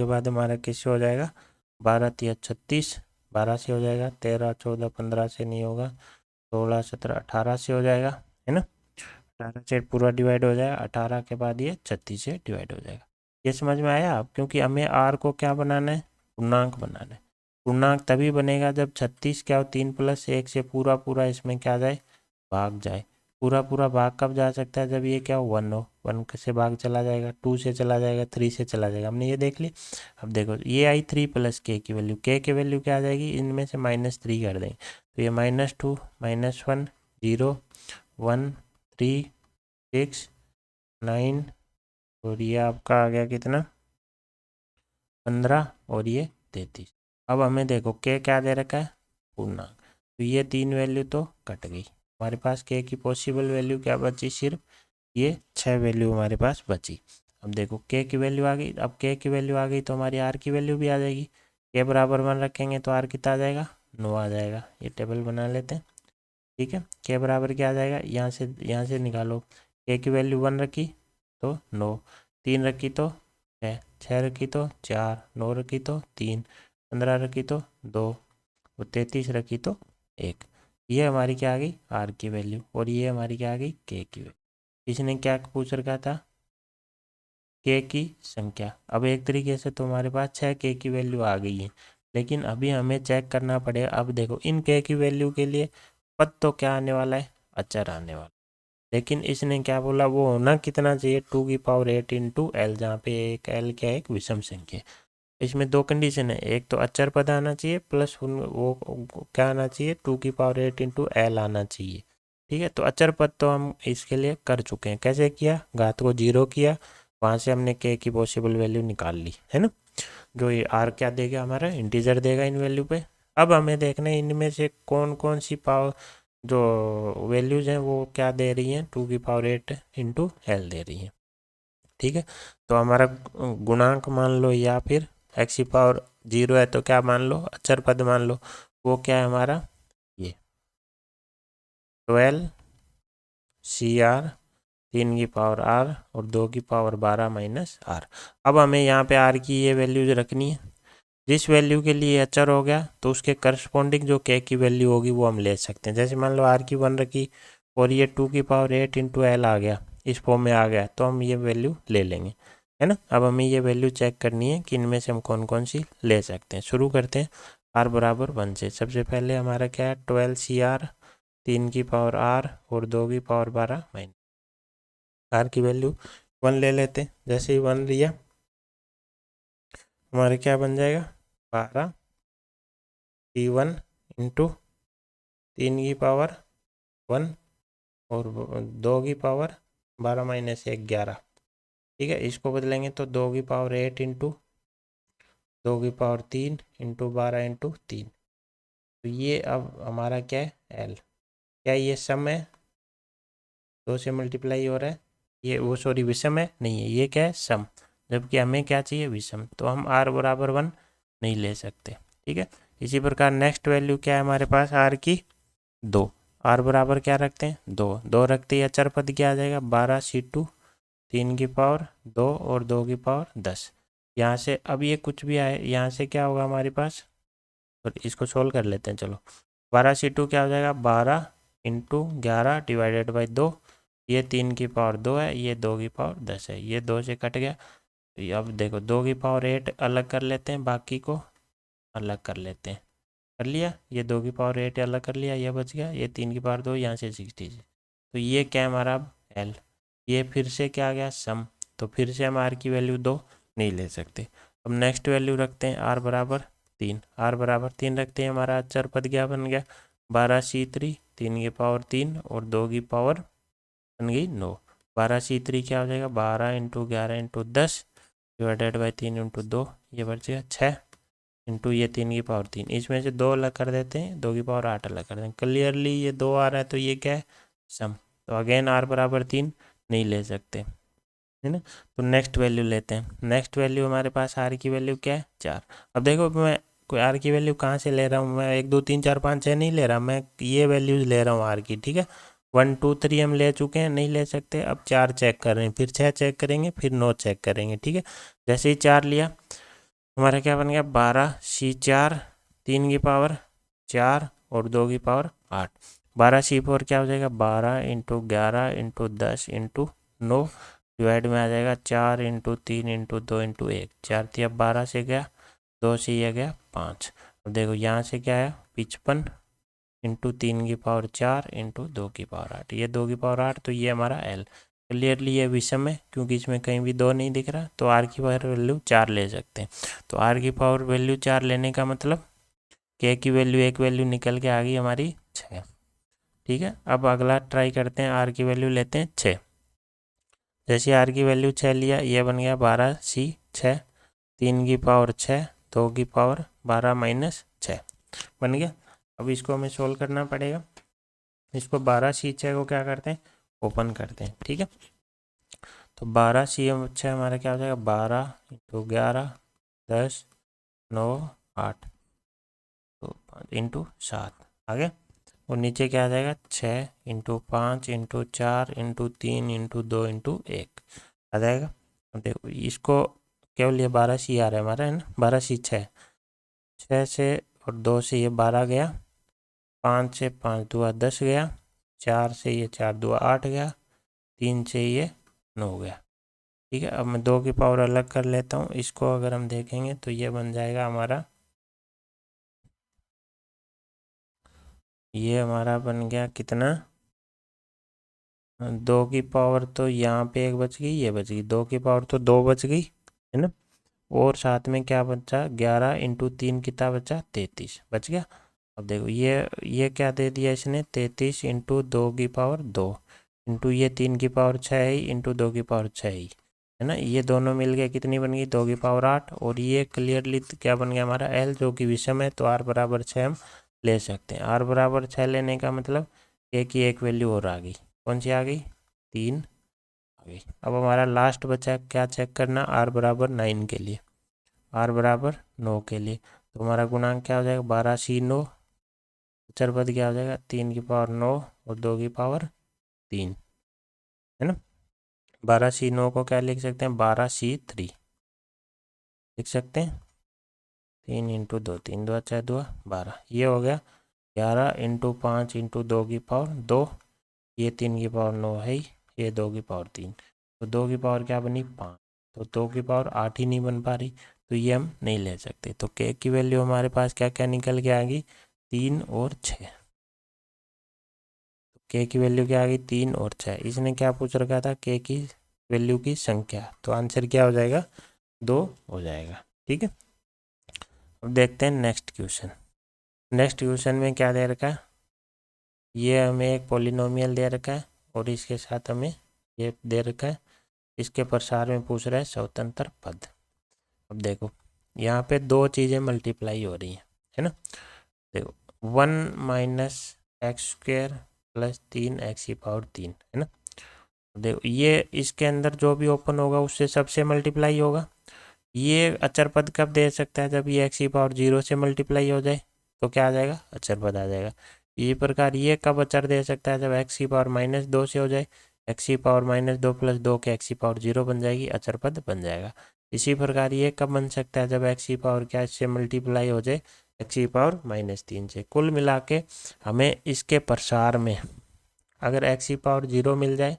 बाद हमारा किससे हो जाएगा, 12 तिया 36, 12 से हो जाएगा, 13 14 15 से नहीं होगा, 16 17 18 से हो जाएगा, है ना। 18 से पूरा डिवाइड हो जाएगा, 18 के बाद ये 36 से डिवाइड हो जाएगा। ये समझ में आया आप, क्योंकि हमें आर को क्या बनाना है, पूर्णांक बनाना है। पूर्णांक तभी बनेगा जब 36 क्या हो, 3 प्लस 1 से पूरा पूरा इसमें क्या जाए, भाग जाए। पूरा पूरा भाग कब जा सकता है, जब ये क्या हो, 1 हो, 1 से भाग चला जाएगा, 2 से चला जाएगा, 3 से चला जाएगा, हमने ये देख ली। अब देखो ये आई 3 प्लस के की वैल्यू, के की वैल्यू क्या आ जाएगी, इनमें से -3 कर देंगे, तो ये -2 -1 0 1 3 6 9 और ये आपका आ गया कितना, 15 और ये 33। अब हमें देखो के क्या दे रखा है, पूर्णांक, तो ये 3 वैल्यू तो कट गई, हमारे पास के की पॉसिबल वैल्यू क्या बची, सिर्फ ये 6 वैल्यू हमारे पास बची। अब देखो के की वैल्यू आ गई, अब के की वैल्यू आ गई तो हमारी आर की वैल्यू भी आ जाएगी। के बराबर 1 रखेंगे तो आर कितना आ जाएगा, 9 आ जाएगा। ये टेबल बना लेते हैं, ठीक है। के बराबर क्या आ जाएगा, यहाँ से निकालो, के की वैल्यू 1 रखी तो 9, 3 रखी तो 6, 6 रखी तो 4, 9 रखी तो 3, 15 रखी तो 2 और 33 रखी तो 1। ये हमारी क्या आ गई, आर की वैल्यू, और ये हमारी क्या आ गई, के की वैल्यू। इसने क्या पूछ रखा था, के की संख्या। अब एक तरीके से तो हमारे पास 6 के की वैल्यू आ गई है, लेकिन अभी हमें चेक करना पड़ेगा। अब देखो इन के की वैल्यू के लिए पद तो क्या आने वाला है, अचर आने वाला, लेकिन इसने क्या बोला, वो होना कितना चाहिए, 2⁸ इंटू एल, जहाँ पे एक एल क्या है, एक विषम संख्या। इसमें दो कंडीशन है, एक तो अचर पद आना चाहिए प्लस वो क्या आना चाहिए, 2⁸ इंटू एल आना चाहिए, ठीक है। तो अचर पद तो हम इसके लिए कर चुके हैं, कैसे किया, घात को 0 किया, वहाँ से हमने के की पॉसिबल वैल्यू निकाल ली, है ना। जो ये आर क्या देगा, हमारा इंटीजर देगा इन वैल्यू पे। अब हमें देखना है इनमें से कौन कौन सी पावर जो वैल्यूज हैं वो क्या दे रही हैं, 2⁸ इंटू एल दे रही हैं, ठीक है। तो हमारा गुणांक मान लो, या फिर x⁴ है तो क्या मान लो, अचर पद मान लो, वो क्या है हमारा, ये 12 CR 3 r और 2 12 माइनस r। अब हमें यहाँ पे r की ये वैल्यूज रखनी है। जिस वैल्यू के लिए अचर हो गया तो उसके करस्पॉन्डिंग जो के की वैल्यू होगी वो हम ले सकते हैं। जैसे मान लो r की 1 रखी और ये 2⁸ इंटू एल आ गया, इस फॉर्म में आ गया, तो हम ये वैल्यू ले लेंगे, है ना। अब हमें ये वैल्यू चेक करनी है कि इनमें से हम कौन कौन सी ले सकते हैं। शुरू करते हैं r बराबर 1 से। सबसे पहले हमारा क्या है, 12 CR 3 r और 2 12 माइनस r की वैल्यू 1 ले लेते हैं। जैसे ही 1 लिया हमारे क्या बन जाएगा, 12 C1 इंटू 3 की पावर 1 और 2 की पावर 12 माइनस 1 11, ठीक है। इसको बदलेंगे तो 2⁸ इंटू 2⁵ इंटू 12 इंटू 3। तो ये अब हमारा क्या है, एल। क्या ये सम है, 2 से मल्टीप्लाई हो रहा है, ये वो सॉरी विषम है, नहीं है, ये क्या है, सम, जबकि हमें क्या चाहिए, विषम। तो हम r बराबर 1 नहीं ले सकते, ठीक है। इसी प्रकार नेक्स्ट वैल्यू क्या है हमारे पास, r की 2, r बराबर क्या रखते हैं, 2 रखते ही अचर पद क्या आ जाएगा, 12 C2 3 की पावर 2 और 2 की पावर 10। यहाँ से अब ये कुछ भी आए, यहाँ से क्या होगा हमारे पास, और इसको सोल्व कर लेते हैं, चलो। 12 C2 क्या हो जाएगा, 12 इंटू 11 डिवाइडेड बाई 2, ये 3 की पावर 2 है, ये 2 की पावर 10 है, ये 2 से कट गया। तो अब देखो 2 की पावर 8 अलग कर लेते हैं, बाकी को अलग कर लेते हैं, कर लिया, ये 2 की पावर 8 अलग कर लिया, ये बच गया, ये 3 की पावर 2, यहाँ से 66। तो ये क्या है हमारा, अब एल। ये फिर से क्या आ गया, सम, तो फिर से हम आर की वैल्यू 2 नहीं ले सकते। अब नेक्स्ट वैल्यू रखते हैं आर बराबर 3, आर बराबर 3 रखते हैं, हमारा अचर पद क्या बन गया, 12 C3 3 की पावर 3 और 2 की पावर बन गई 9। 12 C3 क्या हो जाएगा, 12 into 11 into 10 divided by 3 into 2, ये बच गया 6 इंटू ये 3 की पावर 3। इसमें से 2 अलग कर देते हैं, 2 की पावर 8 अलग कर देते हैं, क्लियरली ये 2 आ रहा है, तो ये क्या है, सम। तो अगेन आर बराबर 3 नहीं ले सकते। है ना। तो नेक्स्ट वैल्यू लेते हैं। नेक्स्ट वैल्यू हमारे पास आर की वैल्यू क्या है 4। अब देखो मैं कोई आर की वैल्यू कहाँ से ले रहा हूँ, मैं 1 2 3 4 5 6 नहीं ले रहा, मैं ये वैल्यूज ले रहा हूँ आर की, ठीक है। 1 2 3 हम ले चुके हैं, नहीं ले सकते। अब 4 चेक कर रहे हैं, फिर 6 चेक करेंगे, फिर 9 चेक करेंगे, ठीक है। जैसे ही 4 लिया हमारा क्या बन गया 12C4 3 की पावर 4 और 2 की पावर 8। 12C4 क्या हो जाएगा 12 इंटू 11 इंटू 10 इंटू 9 डिवाइड में आ जाएगा 4 इंटू 3 इंटू 2 इंटू 1। 4 थी अब 12 से गया, 2 से ये गया 5। अब देखो यहाँ से क्या है 55 इंटू 3 की पावर 4 इंटू 2 की पावर 8। ये 2 की पावर 8, तो ये हमारा एल। क्लियरली ये विषम है क्योंकि इसमें कहीं भी 2 नहीं दिख रहा, तो आर की पावर वैल्यू 4 ले सकते हैं। तो आर की पावर वैल्यू 4 लेने का मतलब के की वैल्यू एक वैल्यू निकल के आ गई हमारी 6। ठीक है, अब अगला ट्राई करते हैं, आर की वैल्यू लेते हैं 6। जैसे आर की वैल्यू 6 लिया, ये बन गया 12C6 3 की पावर 6 2 की पावर 12 माइनस 6 बन गया। अब इसको हमें सोल्व करना पड़ेगा। इसको 12C6 को क्या करते हैं ओपन करते हैं, ठीक है। तो 12C6 हमारा क्या हो जाएगा 12 इंटू 11 10 9 8 तो 5 इंटू 7 आ गया। और नीचे क्या आ जाएगा 6 into 5 into 4 into 3 into 2 into 1 आ जाएगा। अब देखो इसको केवल ये 12C आ रहा है हमारा, है ना। 12C6 6 से और 2 से ये 12 गया, 5 से 5 दुआ 10 गया, 4 से ये 4 दुआ 8 गया, 3 से ये 9 गया। ठीक है, अब मैं 2 की पावर अलग कर लेता हूँ। इसको अगर हम देखेंगे तो ये बन जाएगा हमारा, ये हमारा बन गया कितना 2 की पावर, तो यहाँ पे एक बच गई, ये बच गई 2 की पावर, तो 2 बच गई, है ना। और साथ में क्या बचा 11 इंटू 3 कितना बचा 33 बच गया। अब देखो ये क्या दे दिया इसने 33 इंटू 2 की पावर 2 इंटू ये 3 की पावर 6 ही इंटू 2 की पावर 6 ही, है ना। ये दोनों मिल गए कितनी बन गई 2 की पावर 8। और ये क्लियरली क्या बन गया हमारा एल, जो कि विषम है, तो आर बराबर 6 हम ले सकते हैं। आर बराबर 6 लेने का मतलब ए की एक वैल्यू और आ गई, कौन सी आ गई 3 आ गई। अब हमारा लास्ट बचा क्या चेक करना, आर बराबर 9 के लिए, आर बराबर 9 के लिए। तो हमारा गुणांक क्या हो जाएगा 12C9, अचर पद क्या हो जाएगा 3 की पावर 9 और 2 की पावर 3, है ना। 12C9 को क्या लिख सकते हैं 12C3 लिख सकते हैं। 3 इंटू 2 3 2 4 2 12, ये हो गया 11 इंटू 5 इंटू 2 की पावर 2, ये 3 की पावर 9 है ही, ये 2 की पावर 3, तो 2 की पावर क्या बनी 5, तो 2 की पावर 8 ही नहीं बन पा रही, तो ये हम नहीं ले सकते। तो के की वैल्यू हमारे पास क्या क्या निकल के आ गई 3 और 6। के की वैल्यू क्या आ गई 3 और 6। इसने क्या पूछ रखा था के की वैल्यू की संख्या, तो आंसर क्या हो जाएगा 2 हो जाएगा, ठीक है। अब देखते हैं नेक्स्ट क्वेश्चन। नेक्स्ट क्वेश्चन में क्या दे रखा है, ये हमें एक पॉलिनोमियल दे रखा है और इसके साथ हमें ये दे रखा है, इसके प्रसार में पूछ रहा है स्वतंत्र पद। अब देखो यहाँ पे दो चीज़ें मल्टीप्लाई हो रही हैं, है ना। देखो 1 minus x square plus 3x की पावर 3, है ना। देखो ये इसके अंदर जो भी ओपन होगा उससे सबसे मल्टीप्लाई होगा। ये अचर पद कब दे सकता है, जब ये x की पावर 0 से मल्टीप्लाई हो जाए, तो क्या आ जाएगा अचर पद आ जाएगा। इसी प्रकार ये कब अचर दे सकता है, जब x की पावर -2 से हो जाए, x की पावर -2 प्लस 2 के x की पावर 0 बन जाएगी, अचर पद बन जाएगा। इसी प्रकार ये कब बन सकता है, जब x की पावर क्या इससे मल्टीप्लाई हो जाए x की पावर -3 से। कुल मिला के हमें इसके प्रसार में अगर x की पावर 0 मिल जाए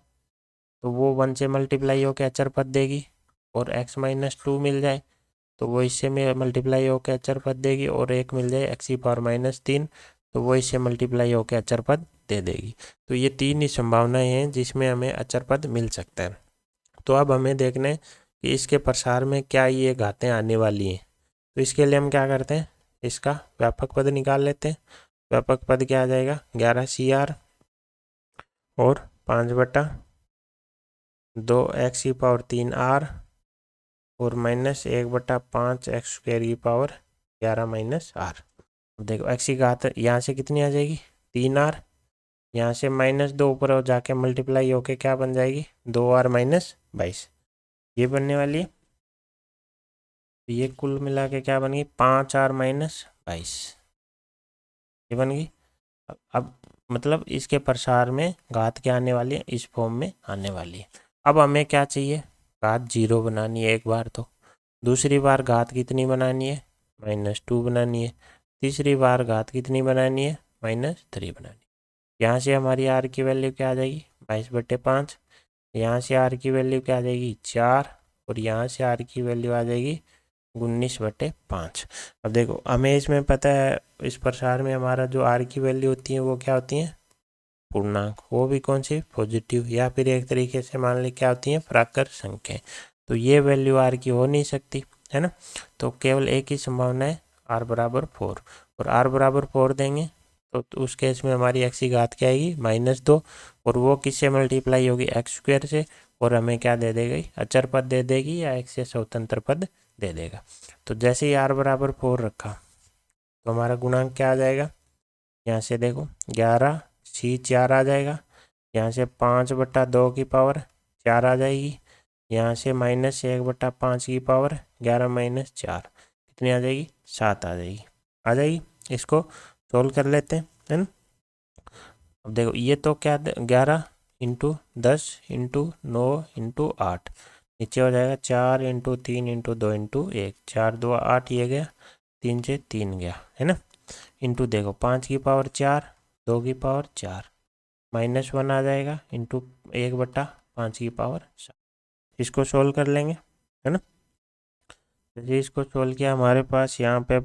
तो वो 1 से मल्टीप्लाई होकर अचर पद देगी, और x-2 मिल जाए तो वो इससे में मल्टीप्लाई होकर अचर पद देगी, और एक मिल जाए x की पावर -3 तो वो इससे मल्टीप्लाई होकर अचर पद दे देगी। तो ये 3 ही संभावनाएं हैं जिसमें हमें अचर पद मिल सकता है। तो अब हमें देखना है कि इसके प्रसार में क्या ये घातें आने वाली हैं। तो इसके लिए हम क्या करते हैं, इसका व्यापक पद निकाल लेते हैं। व्यापक पद क्या आ जाएगा 11CR और 5/2x की पावर 3R और -1/5x² की पावर 11 -R। अब देखो x की घात यहाँ से कितनी आ जाएगी 3R, यहाँ से -2 ऊपर और जाके मल्टीप्लाई होके क्या बन जाएगी 2R - 22। ये बनने वाली है। तो ये कुल मिला के क्या बन गई 5r माइनस 22, ये बन गई। अब मतलब इसके प्रसार में घात क्या आने वाली है, इस फॉर्म में आने वाली है। अब हमें क्या चाहिए, घात 0 बनानी है एक बार, तो दूसरी बार घात कितनी बनानी है, -2 बनानी है। तीसरी बार घात कितनी बनानी है, -3 बनानी है। यहाँ से हमारी आर की वैल्यू क्या आ जाएगी 22/5, यहाँ से आर की वैल्यू क्या आ जाएगी 4, और यहाँ से आर की वैल्यू आ जाएगी 19/5। अब देखो हमें इसमें पता है इस प्रसार में हमारा जो आर की वैल्यू होती है वो क्या होती है, पूर्णांक, वो भी कौन सी, पॉजिटिव, या फिर एक तरीके से मान ले क्या होती है, प्राकृत संख्याएं। तो ये वैल्यू आर की हो नहीं सकती है ना। तो केवल एक ही संभावना है, आर बराबर 4, और आर बराबर 4 देंगे तो उस केस में हमारी एक्स की घात क्या आएगी -2, और वो किससे मल्टीप्लाई होगी, x² से, और हमें क्या दे देगी, अचर पद दे देगी या एक्स से स्वतंत्र पद दे देगा। तो जैसे ही आर बराबर 4 रखा तो हमारा गुणांक क्या आ जाएगा, यहाँ से देखो 11c4 आ जाएगा, यहाँ से 5/2 की पावर 4 आ जाएगी, यहाँ से -1/5 की पावर 11 - 4 कितनी आ जाएगी, 7 आ जाएगी, आ जाएगी। इसको सोल्व कर लेते हैं, है ना। अब देखो ये तो क्या 11 × 10 × 9 × 8, नीचे हो जाएगा 4 × 3 × 2 × 1, 4 2 8, ये गया 3 से 3 गया, है ना। इंटू देखो 5 की पावर 4, 2 की पावर 4, -1 आ जाएगा, इंटू 1/5 की पावर 7। इसको सोल्व कर लेंगे, है ना। जैसे इसको सोल्व किया हमारे पास यहाँ पे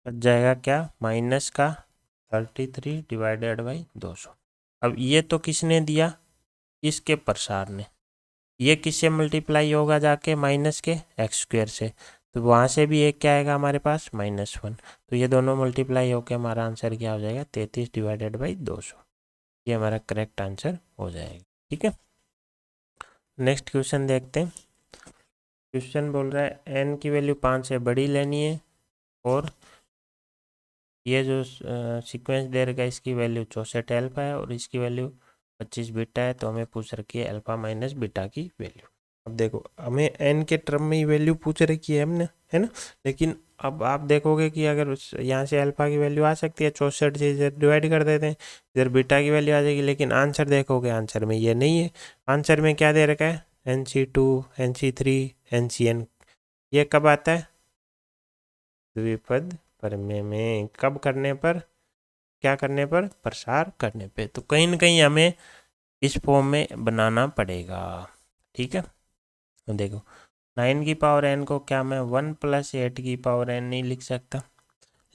बच जाएगा क्या, -33/200। अब ये तो किसने दिया, इसके प्रसार ने, ये किससे मल्टीप्लाई होगा जाके, माइनस के x² से, तो वहाँ से भी एक क्या आएगा हमारे पास -1, तो ये दोनों मल्टीप्लाई होकर हमारा आंसर क्या हो जाएगा 33/200। ये हमारा करेक्ट आंसर हो जाएगा, ठीक है। नेक्स्ट क्वेश्चन देखते हैं। क्वेश्चन बोल रहा है n की वैल्यू 5 से बड़ी लेनी है, और ये जो सीक्वेंस दे रखा है इसकी वैल्यू 64 अल्फा है और इसकी वैल्यू 25 बीटा है। तो हमें पूछ रखी है अल्फा माइनस बीटा की वैल्यू। अब देखो हमें एन के टर्म में ही वैल्यू पूछ रखी है हमने, है ना। लेकिन अब आप देखोगे कि अगर यहाँ से अल्फा की वैल्यू आ सकती है, 64 से इधर डिवाइड कर देते हैं, इधर बीटा की वैल्यू आ जाएगी। लेकिन आंसर देखोगे, आंसर में ये नहीं है। आंसर में क्या दे रखा है, NC2 NC3 NCN। ये कब आता है, द्विपद प्रमेय में, कब करने पर, क्या करने पर, प्रसार करने पे। तो कहीं ना कहीं हमें इस फॉर्म में बनाना पड़ेगा, ठीक है। तो देखो 9 की पावर n को क्या मैं 1 + 8 की पावर n नहीं लिख सकता,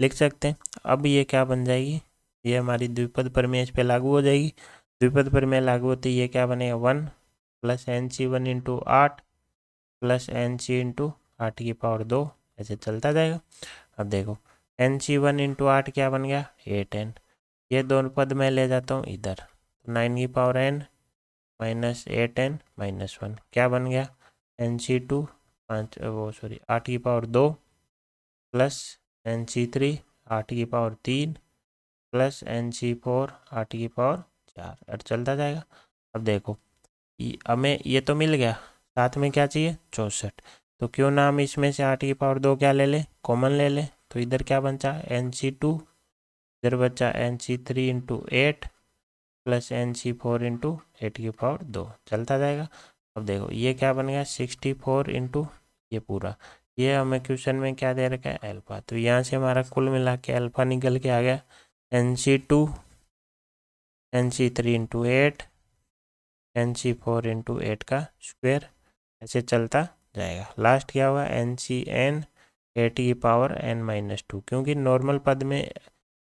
लिख सकते हैं। अब ये क्या बन जाएगी, ये हमारी द्विपद प्रमेय इस पे लागू हो जाएगी। द्विपद प्रमेय लागू होती है, ये क्या बनेगा 1 + NC1 × 8 + NC × 8 की पावर 2, ऐसे चलता जाएगा। अब देखो NC1 × 8 क्या बन गया 8n, ये दोनों पद मैं ले जाता हूँ इधर, 9 की पावर n -8n -1 क्या बन गया, NC2 8 की पावर 2 प्लस NC3 8 की पावर 3 प्लस NC4 8 की पावर 4, और चलता जाएगा। अब देखो हमें ये तो मिल गया, साथ में क्या चाहिए 64। तो क्यों ना हम इसमें से 8 की पावर 2 क्या ले लें, कॉमन ले लें। तो इधर क्या बचा NC2, इधर बचा NC3 × 8 प्लस NC4 × 8 की पावर 2, चलता जाएगा। अब देखो ये क्या बन गया 64 × ये पूरा, ये हमें क्वेश्चन में क्या दे रखा है अल्फा। तो यहाँ से हमारा कुल मिला के अल्फा निकल के आ गया NC2 NC3 × 8 NC4 × 8 का स्क्वायर, ऐसे चलता जाएगा। लास्ट क्या हुआ NCN 8 की पावर n -2, क्योंकि नॉर्मल पद में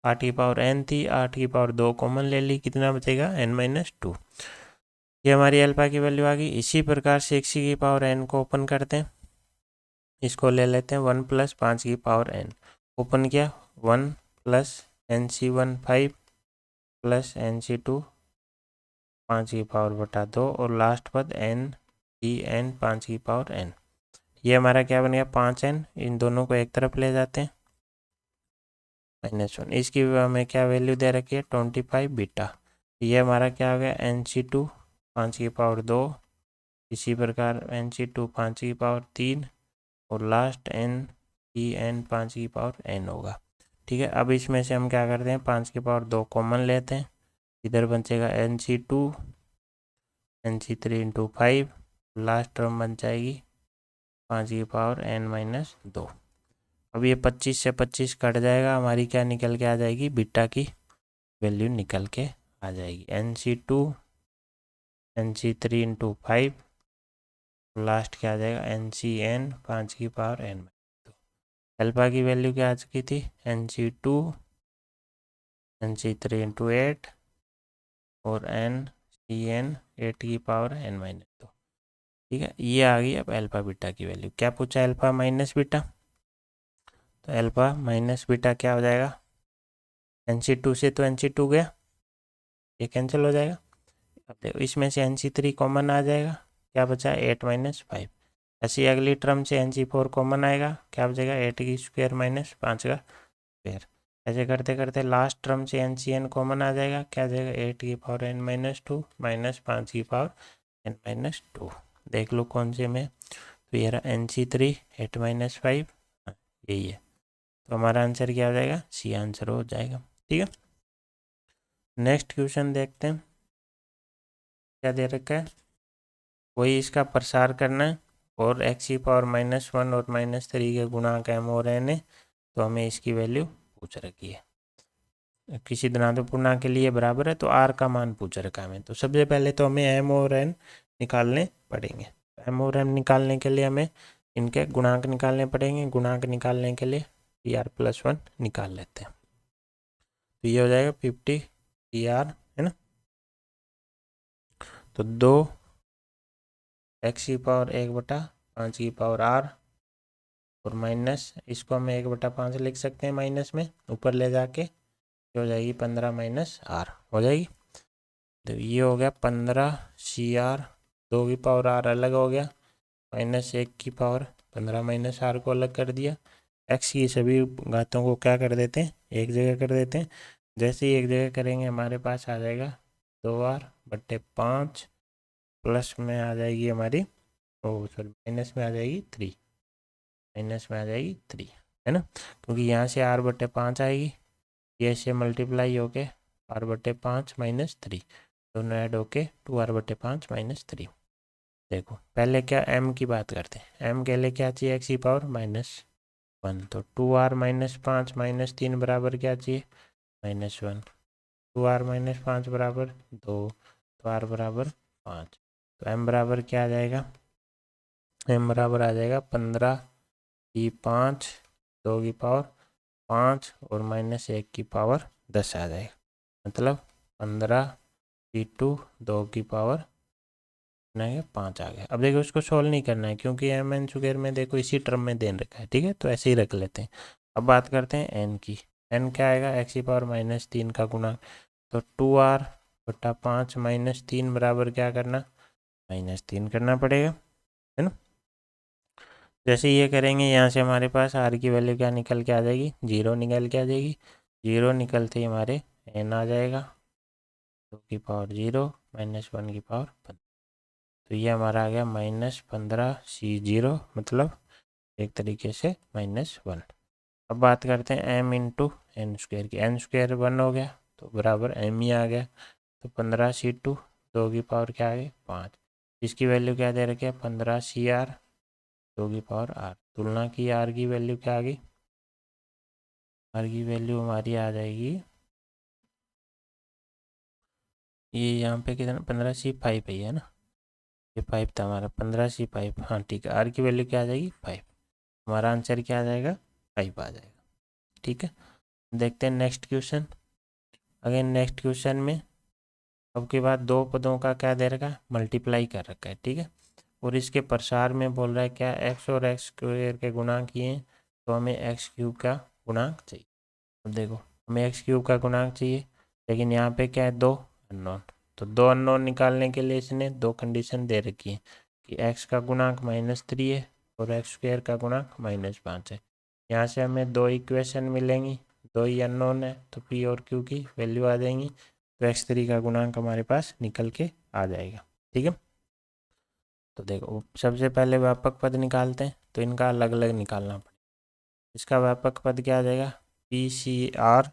8 की पावर n थी, 8 की पावर 2 कॉमन ले ली, कितना बचेगा n -2। ये हमारी अल्फा की वैल्यू आ गई। इसी प्रकार से x की पावर n को ओपन करते हैं, इसको ले लेते हैं 1 + 5 की पावर n, ओपन किया 1 + NC1 5 + NC2 5 की पावर बटा 2, और लास्ट पद NCN 5 की पावर n। ये हमारा क्या बन गया 5n, इन दोनों को एक तरफ ले जाते हैं -1। इसकी हमें क्या वैल्यू दे रखी है 25 बीटा। ये हमारा क्या हो गया NC2 5 की पावर 2, इसी प्रकार NC2 5 की पावर 3 और लास्ट NCN 5 की पावर n होगा। ठीक है, अब इसमें से हम क्या करते हैं, 5 की पावर 2 कॉमन लेते हैं, इधर बचेगा NC2 NC3 into 5, last term बन जाएगी 5 की पावर n-2। अब ये 25 से 25 कट जाएगा, हमारी क्या निकल के आ जाएगी, बीटा की वैल्यू निकल के आ जाएगी NC2 NC3 इंटू 5, लास्ट क्या आ जाएगा NCN 5 की पावर n-2। अल्फा की वैल्यू क्या आ चुकी थी, NC2 NC3 इंटू 8 और NCN 8 की पावर n-2। ठीक है, ये आ गई अब अल्फा बीटा की वैल्यू। क्या पूछा, अल्फा माइनस बीटा, तो अल्फा माइनस बीटा क्या हो जाएगा, NC2 से तो NC2 गया, ये कैंसिल हो जाएगा। अब देखो इसमें से NC3 कॉमन आ जाएगा, क्या बचा 8 - 5। ऐसी अगली टर्म से NC4 कॉमन आएगा, क्या बचेगा 8 की स्क्वायर माइनस 5 का स्क्वायर। ऐसे करते करते लास्ट टर्म से NCN कॉमन आ जाएगा, क्या जाएगा 8 की पावर n-2 माइनस 5 की पावर n-2। देख लो कौन से में, तो ये रहा NC3 8 - 5, यही है। तो हमारा आंसर क्या हो जाएगा, सी आंसर हो जाएगा। ठीक है, नेक्स्ट क्वेश्चन देखते हैं, क्या दे रखा है, वही इसका प्रसार करना है और x की पावर -1 और -3 के गुणांक m और n है, तो हमें इसकी वैल्यू पूछ रखी है। किसी धनात्मक पूर्णांक के लिए बराबर है, तो r का मान पूछ रखा है हमें। तो सबसे पहले तो हमें m और n निकालने पड़ेंगे। m और n निकालने के लिए हमें इनके गुणांक निकालने पड़ेंगे। गुणांक निकालने के लिए PR+1 निकाल लेते हैं, तो ये हो जाएगा 50 PR, है ना। तो 2 x की पावर 1/5 की पावर r और माइनस, इसको हम 1/5 लिख सकते हैं माइनस में, ऊपर ले जाके हो जाएगी 15 - r हो जाएगी। तो ये हो गया 15 CR, 2 की पावर r अलग हो गया, -1 की पावर 15 - r को अलग कर दिया। x की सभी घातों को क्या कर देते हैं, एक जगह कर देते हैं। जैसे ही एक जगह करेंगे हमारे पास आ जाएगा 2r/5, प्लस में आ जाएगी हमारी, ओ सॉरी माइनस में आ जाएगी 3, माइनस में आ जाएगी 3, है ना, क्योंकि यहाँ से r/5 आएगी, ये से मल्टीप्लाई होके r/5 -3, दोनों ऐड होके 2r/5 -3। देखो पहले क्या m की बात करते हैं, m के लिए क्या चाहिए, x की पावर -1, तो 2r -5 -3 बराबर क्या चाहिए, -1, 2r -5 बराबर 2, तो r बराबर 5, तो m बराबर क्या आ जाएगा, m बराबर आ जाएगा 15 की 5, 2 की पावर 5 और -1 की पावर 10 आ जाएगा, मतलब 15 की 2 की पावर 5 आ गया। अब देखो इसको सॉल्व नहीं करना है, क्योंकि mn स्क्वायर में देखो इसी टर्म में देन रखा है। ठीक है, तो ऐसे ही रख लेते हैं। अब बात करते हैं n की, n क्या आएगा, x की पावर -3 का गुणा, तो 2r/5 -3 बराबर क्या करना, -3 करना पड़ेगा, है ना। जैसे ये करेंगे यहाँ से हमारे पास r की वैल्यू क्या निकल के आ जाएगी, 0 निकल के आ जाएगी। 0 निकलते ही हमारे n आ जाएगा, 2 की पावर 0 -1 की पावर 15, तो ये हमारा आ गया -15 C0, मतलब एक तरीके से -1। अब बात करते हैं m इंटू n स्क्वायर की, n स्क्वायर 1 हो गया तो बराबर m ही आ गया, तो 15 C2, 2 की पावर क्या आ गई 5, इसकी वैल्यू क्या दे रखी है 15 CR, 2 की पावर r, तुलना की r की वैल्यू क्या आ गई, r की वैल्यू हमारी आ जाएगी, ये यहाँ पे कितना 15 C5 है ना, ये 5 था हमारा, 15 C5, हाँ ठीक है, r की वैल्यू क्या आ जाएगी 5, हमारा आंसर क्या आ जाएगा 5 आ जाएगा। ठीक है, देखते हैं next question. Again next question में अब के बाद दो पदों का क्या दे रखा है, मल्टीप्लाई कर रखा है। ठीक है, और इसके प्रसार में बोल रहा है क्या, x और x स्क्वायर के गुणांक ये हैं, तो हमें x³ का गुणांक चाहिए। अब देखो हमें x³ का गुणांक चाहिए, लेकिन यहाँ पे क्या है, दो अननोन, तो दो अननोन निकालने के लिए इसने दो कंडीशन दे रखी है कि x का गुणांक -3 है और x² का गुणांक -5 है। यहाँ से हमें दो इक्वेशन मिलेंगी, दो ही अननोन है, तो p और q की वैल्यू आ जाएंगी, तो x3 का गुणांक हमारे पास निकल के आ जाएगा। ठीक है, तो देखो सबसे पहले व्यापक पद निकालते हैं, तो इनका अलग अलग निकालना पड़ेगा। इसका व्यापक पद क्या आ जाएगा, पी सी आर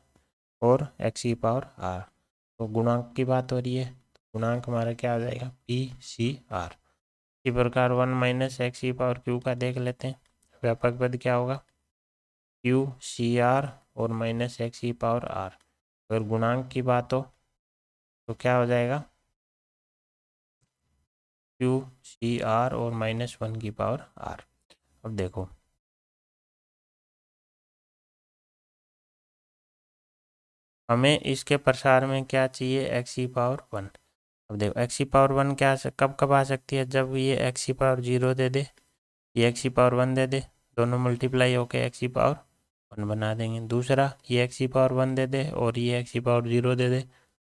और एक्स ई पावर आर। तो गुणांक की बात हो रही है, तो गुणांक हमारा क्या आ जाएगा, पी सी आर। इसी प्रकार 1 minus x e power q का देख लेते हैं, व्यापक पद क्या होगा, क्यू सी आर और minus x e power r. अगर गुणांक की बात हो तो क्या हो जाएगा, क्यू सी आर और -1 की पावर आर। अब देखो हमें इसके प्रसार में क्या चाहिए, एक्स ई पावर 1। अब देखो एक्स ई पावर 1 क्या कब कब आ सकती है, जब ये एक्स ई पावर 0 दे दे, ये एक्स ई पावर 1 दे दे, दोनों मल्टीप्लाई होके एक्स ई पावर 1 बना देंगे। दूसरा ये एक्स ई पावर 1 दे दे और ये एक्स ई पावर 0 दे दे,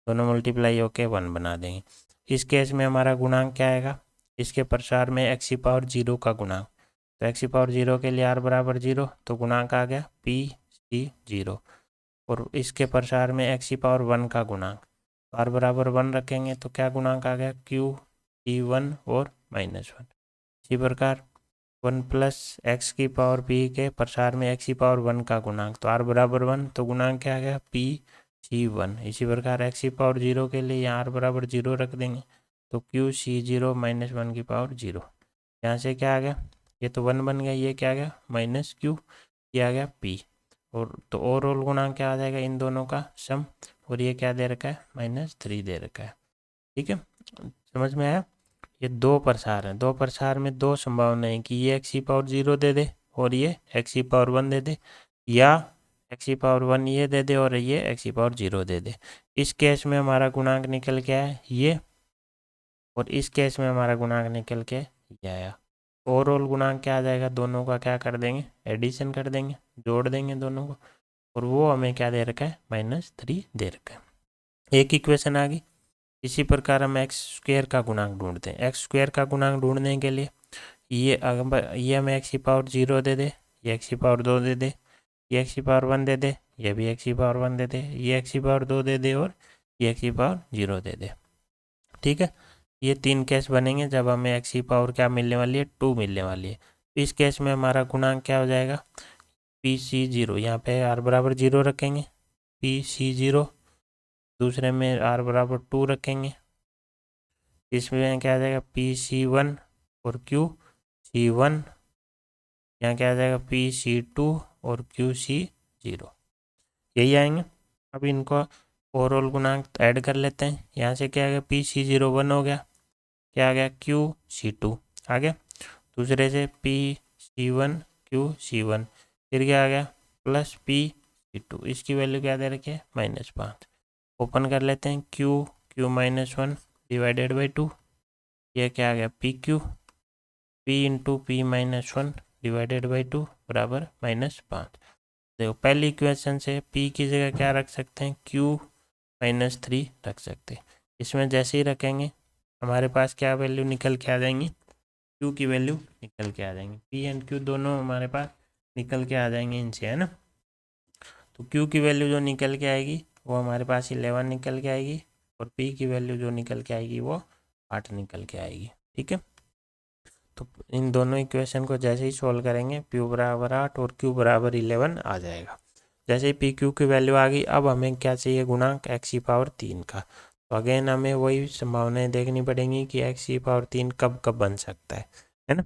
दोनों मल्टीप्लाई होके 1 बना देंगे। इस केस में हमारा गुणांक क्या आएगा, इसके प्रसार में एक्स ई पावर 0 का गुणांक। तो एक्स ई पावर 0 के लिए आर बराबर 0, तो गुणांक आ गया पी सी 0। और इसके प्रसार में एक्स ई पावर 1 का गुणांक, तो आर बराबर 1 रखेंगे तो क्या गुणांक आ गया, क्यू सी 1 और -1। इसी प्रकार 1 प्लस एक्स की पावर पी के प्रसार में एक्स की पावर 1 का गुणांक, तो आर बराबर 1, तो गुणांक क्या आ गया, पी सी 1। इसी प्रकार एक्स की पावर 0 के लिए यहाँ आर बराबर 0 रख देंगे, तो क्यू सी 0 -1 की पावर 0। यहाँ से क्या आ गया, ये तो 1 बन गया, ये क्या आ गया माइनस क्यू, ये आ गया पी। और तो ओवरऑल गुणांक क्या आ जाएगा, इन दोनों का सम। और ये क्या दे रखा है, -3 दे रखा है। ठीक है, समझ में आया। ये दो प्रसार हैं, दो प्रसार में दो संभावनाएं कि ये एक्स ई पावर 0 दे दे और ये एक्स ई पावर 1 दे दे, या एक्स ई पावर 1 ये दे दे और ये एक्स ई पावर 0 दे दे। इस केस में हमारा गुणांक निकल के आया ये, और इस केस में हमारा गुणांक निकल के ये आया। ओवरऑल गुणांक क्या आ जाएगा, दोनों का क्या कर देंगे, एडिशन कर देंगे, जोड़ देंगे दोनों को, और वो हमें क्या दे रखा है, -3 दे रखा है। एक इक्वेशन आ गई। इसी प्रकार हम एक्स स्क्वायर का गुणांक ढूंढते हैं। एक्स स्क्वायर का गुणांक ढूंढने के लिए ये हमें एक्स की पावर 0 दे दे, ये एक्स की पावर 2 दे दे, ये एक्स की पावर 1 दे दे, ये भी एक्स की पावर 1 दे दे, ये एक्स की पावर 2 दे दे और ये एक्स की पावर 0 दे दे। ठीक है, ये 3 केस बनेंगे जब हमें एक्स की पावर क्या मिलने वाली है, 2 मिलने वाली है। इस केस में हमारा गुणांक क्या हो जाएगा, पी सी 0। यहाँ पे आर बराबर 0 रखेंगे, पी सी 0। दूसरे में आर बराबर 2 रखेंगे, इसमें क्या आ जाएगा, पी सी 1 और क्यू सी 1। यहाँ क्या आ जाएगा, पी सी 2 और क्यू सी 0, यही आएंगे। अब इनको ओवरऑल गुणांक ऐड कर लेते हैं। यहाँ से क्या आ गया, पी सी 0 1 हो गया, क्या आ गया, क्यू सी 2 आ गया। दूसरे से पी सी 1 क्यू सी 1, फिर क्या आ गया, प्लस पी सी 2, इसकी वैल्यू क्या दे रखी है, -5। ओपन कर लेते हैं, क्यू क्यू -1 डिवाइडेड बाई 2, यह क्या आ गया, P Q, P into P -1 divided by 2 बराबर -5। देखो पहली इक्वेशन से p की जगह क्या रख सकते हैं, q -3 रख सकते हैं। इसमें जैसे ही रखेंगे हमारे पास क्या वैल्यू निकल के आ जाएंगी, q की वैल्यू निकल के आ जाएंगी। p एंड q दोनों हमारे पास निकल के आ जाएंगे इनसे, है ना। तो q की वैल्यू जो निकल के आएगी वो हमारे पास 11 निकल के आएगी, और p की वैल्यू जो निकल के आएगी वो 8 निकल के आएगी। ठीक है, तो इन दोनों इक्वेशन को जैसे ही सॉल्व करेंगे p बराबर 8 और q बराबर 11 आ जाएगा। जैसे ही पी क्यू की वैल्यू आ गई, अब हमें क्या चाहिए, गुणांक एक्स की पावर 3 का। तो अगेन हमें वही संभावनाएं देखनी पड़ेंगी कि एक्स की पावर 3 कब कब बन सकता है ना।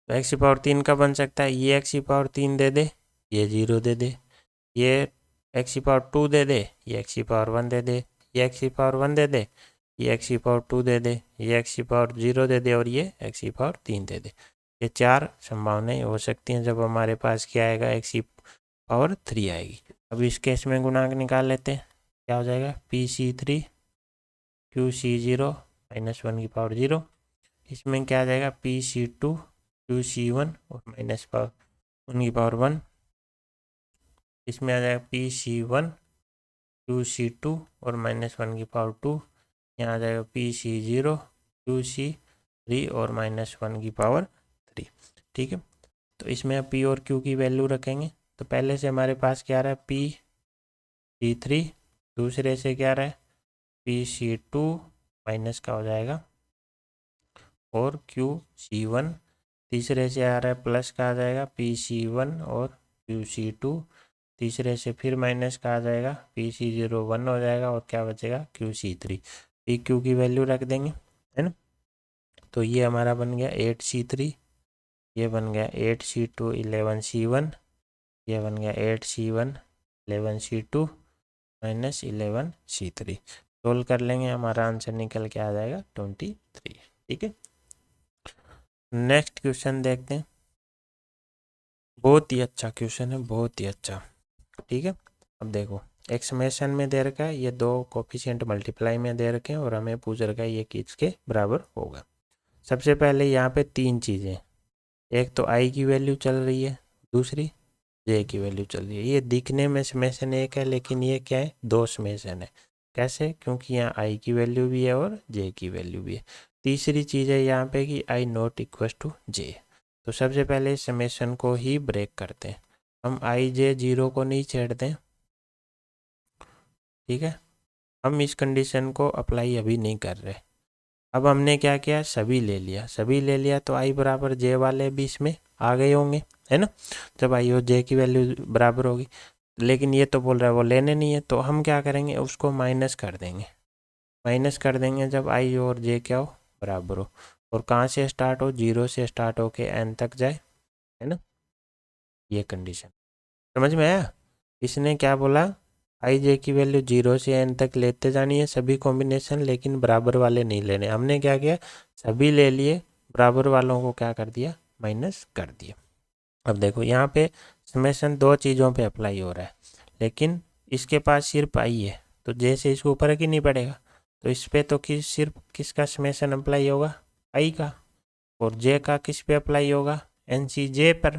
तो एक्स की पावर 3 कब बन सकता है, ये एक्स की पावर 3 दे दे, ये 0 दे दे, ये एक्स की पावर 2 दे दे, ये एक्स की पावर 1 दे दे, ये एक्स की पावर 1 दे दे, ये एक्स की पावर 2 दे दे, ये एक्स की पावर 0 दे दे, और ये एक्स की पावर 3 दे दे। ये 4 संभावनाएं हो सकती हैं जब हमारे पास क्या आएगा, एक्स की पावर 3 आएगी। अब इस केस में गुणांक निकाल लेते हैं, क्या हो जाएगा, पी सी 3 क्यू सी 0 -1 की पावर 0। इसमें क्या आ जाएगा, पी सी 2 क्यू सी 1 और -1 की पावर 1। इसमें आ जाएगा पी सी 1 क्यू सी 2 और -1 की पावर 2। यहाँ आ जाएगा पी सी 0 क्यू सी 3 और -1 की पावर 3। ठीक है, तो इसमें पी और क्यू की वैल्यू रखेंगे। तो पहले से हमारे पास क्या रहा है, पी सी 3, दूसरे से क्या रहा है, पी सी 2 माइनस का हो जाएगा और QC1, तीसरे से आ रहा है प्लस का आ जाएगा PC1 और QC2, तीसरे से फिर माइनस का आ जाएगा PC01 हो जाएगा और क्या बचेगा QC3। PQ की वैल्यू रख देंगे, है ना। तो ये हमारा बन गया 8C3, ये बन गया 8C2 11C1, ये बन गया 8C1 11C2 minus 11C3। Solve कर लेंगे, हमारा आंसर निकल के आ जाएगा 23। ठीक है, नेक्स्ट क्वेश्चन देखते हैं। बहुत ही अच्छा क्वेश्चन है, बहुत ही अच्छा। ठीक है, अब देखो एक समेशन में दे रखा है, ये दो कोफिशिएंट मल्टीप्लाई में दे रखे हैं और हमें पूछ रखा है ये किसके बराबर होगा। सबसे पहले यहाँ पे तीन चीज़ें, एक तो आई की वैल्यू चल रही है, दूसरी जे की वैल्यू चल रही है। ये दिखने में समेशन एक है लेकिन ये क्या है, दो समेशन है। कैसे, क्योंकि यहाँ आई की वैल्यू भी है और जे की वैल्यू भी है। तीसरी चीज़ है यहाँ पे कि आई नॉट इक्वल टू जे। तो सबसे पहले समेशन को ही ब्रेक करते हैं, हम आई जे जीरो को नहीं छेड़ते हैं। ठीक है, हम इस कंडीशन को अप्लाई अभी नहीं कर रहे। अब हमने क्या किया, सभी ले लिया, सभी ले लिया तो आई बराबर जे वाले भी इसमें आ गए होंगे, है ना। जब आई और जे की वैल्यू बराबर होगी, लेकिन ये तो बोल रहा है वो लेने नहीं है, तो हम क्या करेंगे, उसको माइनस कर देंगे। माइनस कर देंगे जब आई और जे क्या हो, बराबर हो। और कहाँ से स्टार्ट हो, जीरो से स्टार्ट हो के एन तक जाए, है ना। ये कंडीशन समझ में आया। इसने क्या बोला, आई जे की वैल्यू जीरो से एन तक लेते जानी है सभी कॉम्बिनेशन, लेकिन बराबर वाले नहीं लेने। हमने क्या किया, सभी ले लिए, बराबर वालों को क्या कर दिया, माइनस कर दिया। अब देखो यहाँ पे समेशन दो चीज़ों पे अप्लाई हो रहा है, लेकिन इसके पास सिर्फ आई है तो जैसे इसको फर्क ही नहीं पड़ेगा। तो इस पे तो सिर्फ किसका समेशन अप्लाई होगा, आई का। और जे का किस पे अप्लाई होगा, NC पर।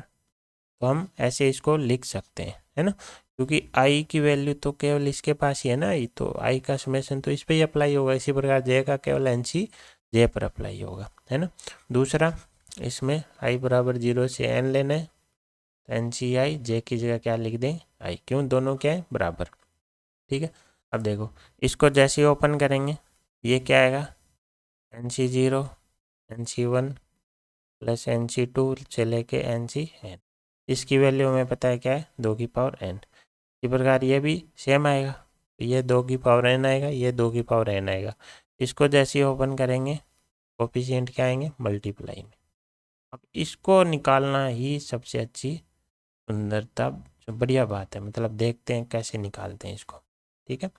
तो हम ऐसे इसको लिख सकते हैं, है ना, क्योंकि आई की वैल्यू तो केवल इसके पास ही है ना आई, तो आई का समेशन तो इस पे ही अप्लाई होगा। इसी प्रकार जे का केवल NC पर अप्लाई होगा, है ना। दूसरा, इसमें आई बराबर जीरो से एन लेना है, NCI जे की जगह क्या लिख दें, आई। क्यों, दोनों क्या है, बराबर। ठीक है, अब देखो इसको जैसे ही ओपन करेंगे, ये क्या आएगा, NC0 NC1 प्लस NC2 से लेके NCn। इसकी वैल्यू हमें पता है क्या है, 2n। इसी प्रकार ये भी सेम आएगा, ये 2n आएगा, ये 2n आएगा। इसको जैसे ही ओपन करेंगे, कोफिशिएंट क्या आएंगे, मल्टीप्लाई में। अब इसको निकालना ही सबसे अच्छी सुंदरता, जो बढ़िया बात है, मतलब देखते हैं कैसे निकालते हैं इसको। ठीक है,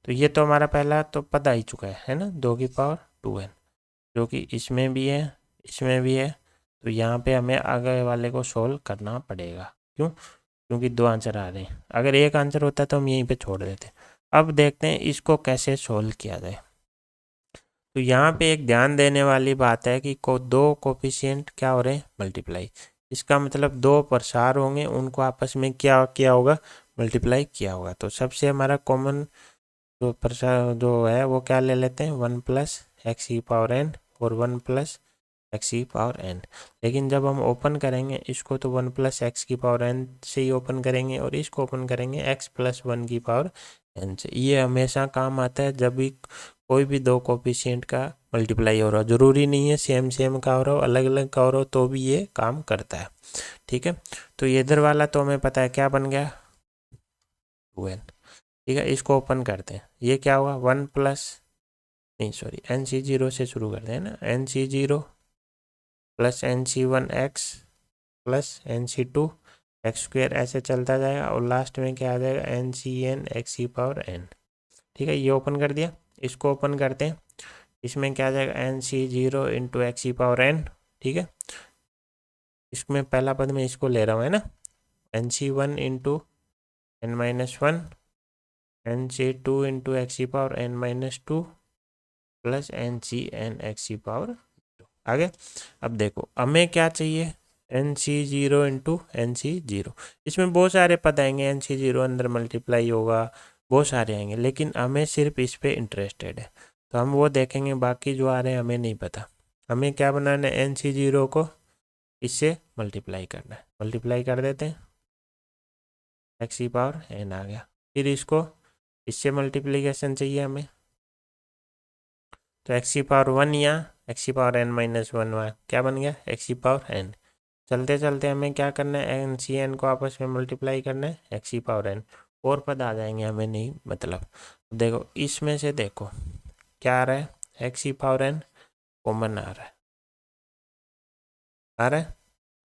तो ये तो हमारा पहला तो पता ही चुका है ना, 2n, जो कि इसमें भी है, इसमें भी है। तो यहाँ पे हमें आगे वाले को सोल्व करना पड़ेगा। क्यों, क्योंकि दो आंसर आ रहे हैं। अगर एक आंसर होता तो हम यहीं पे छोड़ देते। अब देखते हैं इसको कैसे सोल्व किया जाए। तो यहाँ पे एक ध्यान देने वाली बात है कि दो कोफिशिएंट क्या हो रहे हैं, मल्टीप्लाई। इसका मतलब दो प्रसार होंगे, उनको आपस में क्या किया होगा, मल्टीप्लाई किया होगा। तो सबसे हमारा कॉमन जो प्रसार जो है वो क्या ले लेते हैं, 1 प्लस x⁴n और 1 प्लस x⁴n। लेकिन जब हम ओपन करेंगे इसको तो 1 प्लस x⁴n से ही ओपन करेंगे, और इसको ओपन करेंगे x प्लस 1⁴n से। ये हमेशा काम आता है जब भी कोई भी दो कोफिशिएंट का मल्टीप्लाई हो रहा हो। जरूरी नहीं है सेम सेम का हो रहा हो, अलग अलग का हो रहा हो, तो भी ये काम करता है। ठीक है, तो ये इधर वाला तो हमें पता है क्या बन गया, 2n। ठीक है, इसको ओपन करते हैं, ये क्या होगा, 1 प्लस, नहीं सॉरी, NC0 से शुरू करते हैं ना, NC0 plus NC1x plus NC2 x², ऐसे चलता जाएगा और लास्ट में क्या आ जाएगा, NCn x⁴n। ठीक है, ये ओपन कर दिया। इसको ओपन करते हैं, इसमें क्या आ जाएगा, NC0 इंटू x⁴n। ठीक है, इसमें पहला पद में इसको ले रहा हूँ, है ना, NC1 into n-1, NC2 into x⁴n-2 plus NCn x⁴, आगे। अब देखो हमें क्या चाहिए, NC0 इंटू NC0। इसमें बहुत सारे पद आएंगे, NC0 अंदर मल्टीप्लाई होगा, बहुत सारे आएंगे, लेकिन हमें सिर्फ इस पे इंटरेस्टेड है, तो हम वो देखेंगे। बाकी जो आ रहे हैं हमें नहीं पता। हमें क्या बनाना है, NC0 को इससे मल्टीप्लाई करना है, मल्टीप्लाई कर देते हैं, x⁴n आ गया। फिर इसको इससे मल्टीप्लीकेशन चाहिए हमें, तो एक्स की पावर 1 या एक्स की पावर n माइनस 1 क्या बन गया, एक्स की पावर n। चलते चलते हमें क्या करना है, एन सी एन को आपस में मल्टीप्लाई करना है, एक्स की पावर n। और पद आ जाएंगे हमें नहीं मतलब। देखो इसमें से देखो क्या आ रहा है, एक्स की पावर n कॉमन आ रहा है।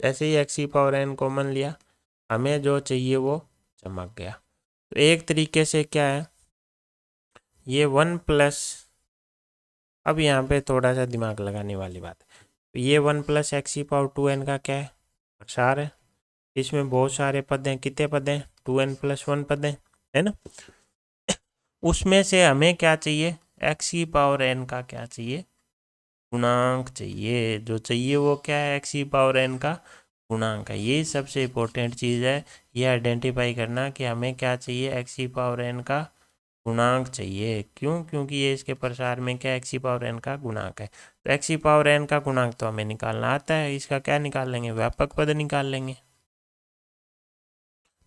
ऐसे ही एक्स की पावर n कॉमन लिया, हमें जो चाहिए वो चमक गया। तो एक तरीके से क्या है, ये 1 प्लस, अब यहाँ पे थोड़ा सा दिमाग लगाने वाली बात है। तो ये 1 प्लस एक्स की पावर 2n का क्या है, प्रसार है। इसमें बहुत सारे पद हैं, कितने पद हैं, 2n प्लस 1 पद हैं, है ना। उसमें से हमें क्या चाहिए, एक्स की पावर n का क्या चाहिए, गुणांक चाहिए। जो चाहिए वो क्या है, एक्स की पावर n का गुणांक है। ये सबसे इम्पोर्टेंट चीज़ है, ये आइडेंटिफाई करना कि हमें क्या चाहिए, एक्स की पावर n का गुणांक चाहिए। क्यों, क्योंकि ये इसके प्रसार में क्या, एक्स की पावर n का गुणांक है। तो एक्स की पावर n का गुणांक तो हमें निकालना आता है, इसका क्या निकाल लेंगे, व्यापक पद निकाल लेंगे।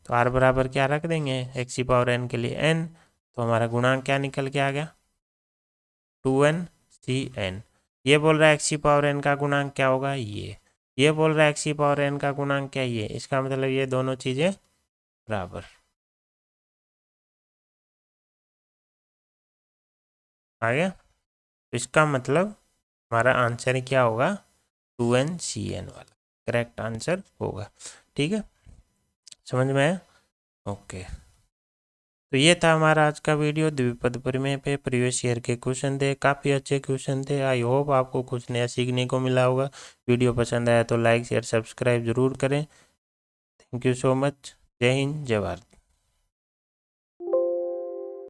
तो r बराबर क्या रख देंगे, एक्स की पावर n के लिए n, तो हमारा गुणांक क्या निकल के आ गया, 2n/n। ये बोल रहा है एक्स की पावर n का गुणांक क्या होगा, ये बोल रहा है एक्स की पावर n का गुणांक क्या, ये। इसका मतलब ये दोनों चीज़ें बराबर आ गया। तो इसका मतलब हमारा आंसर क्या होगा, 2n/n वाला करेक्ट आंसर होगा। ठीक है, समझ में आया, ओके। तो ये था हमारा आज का वीडियो, द्विपद प्रमेय पे प्रीवियस ईयर के क्वेश्चन थे, काफ़ी अच्छे क्वेश्चन थे। आई होप आपको कुछ नया सीखने को मिला होगा। वीडियो पसंद आया तो लाइक शेयर सब्सक्राइब जरूर करें। Thank you so much. जय हिंद, जय भारत।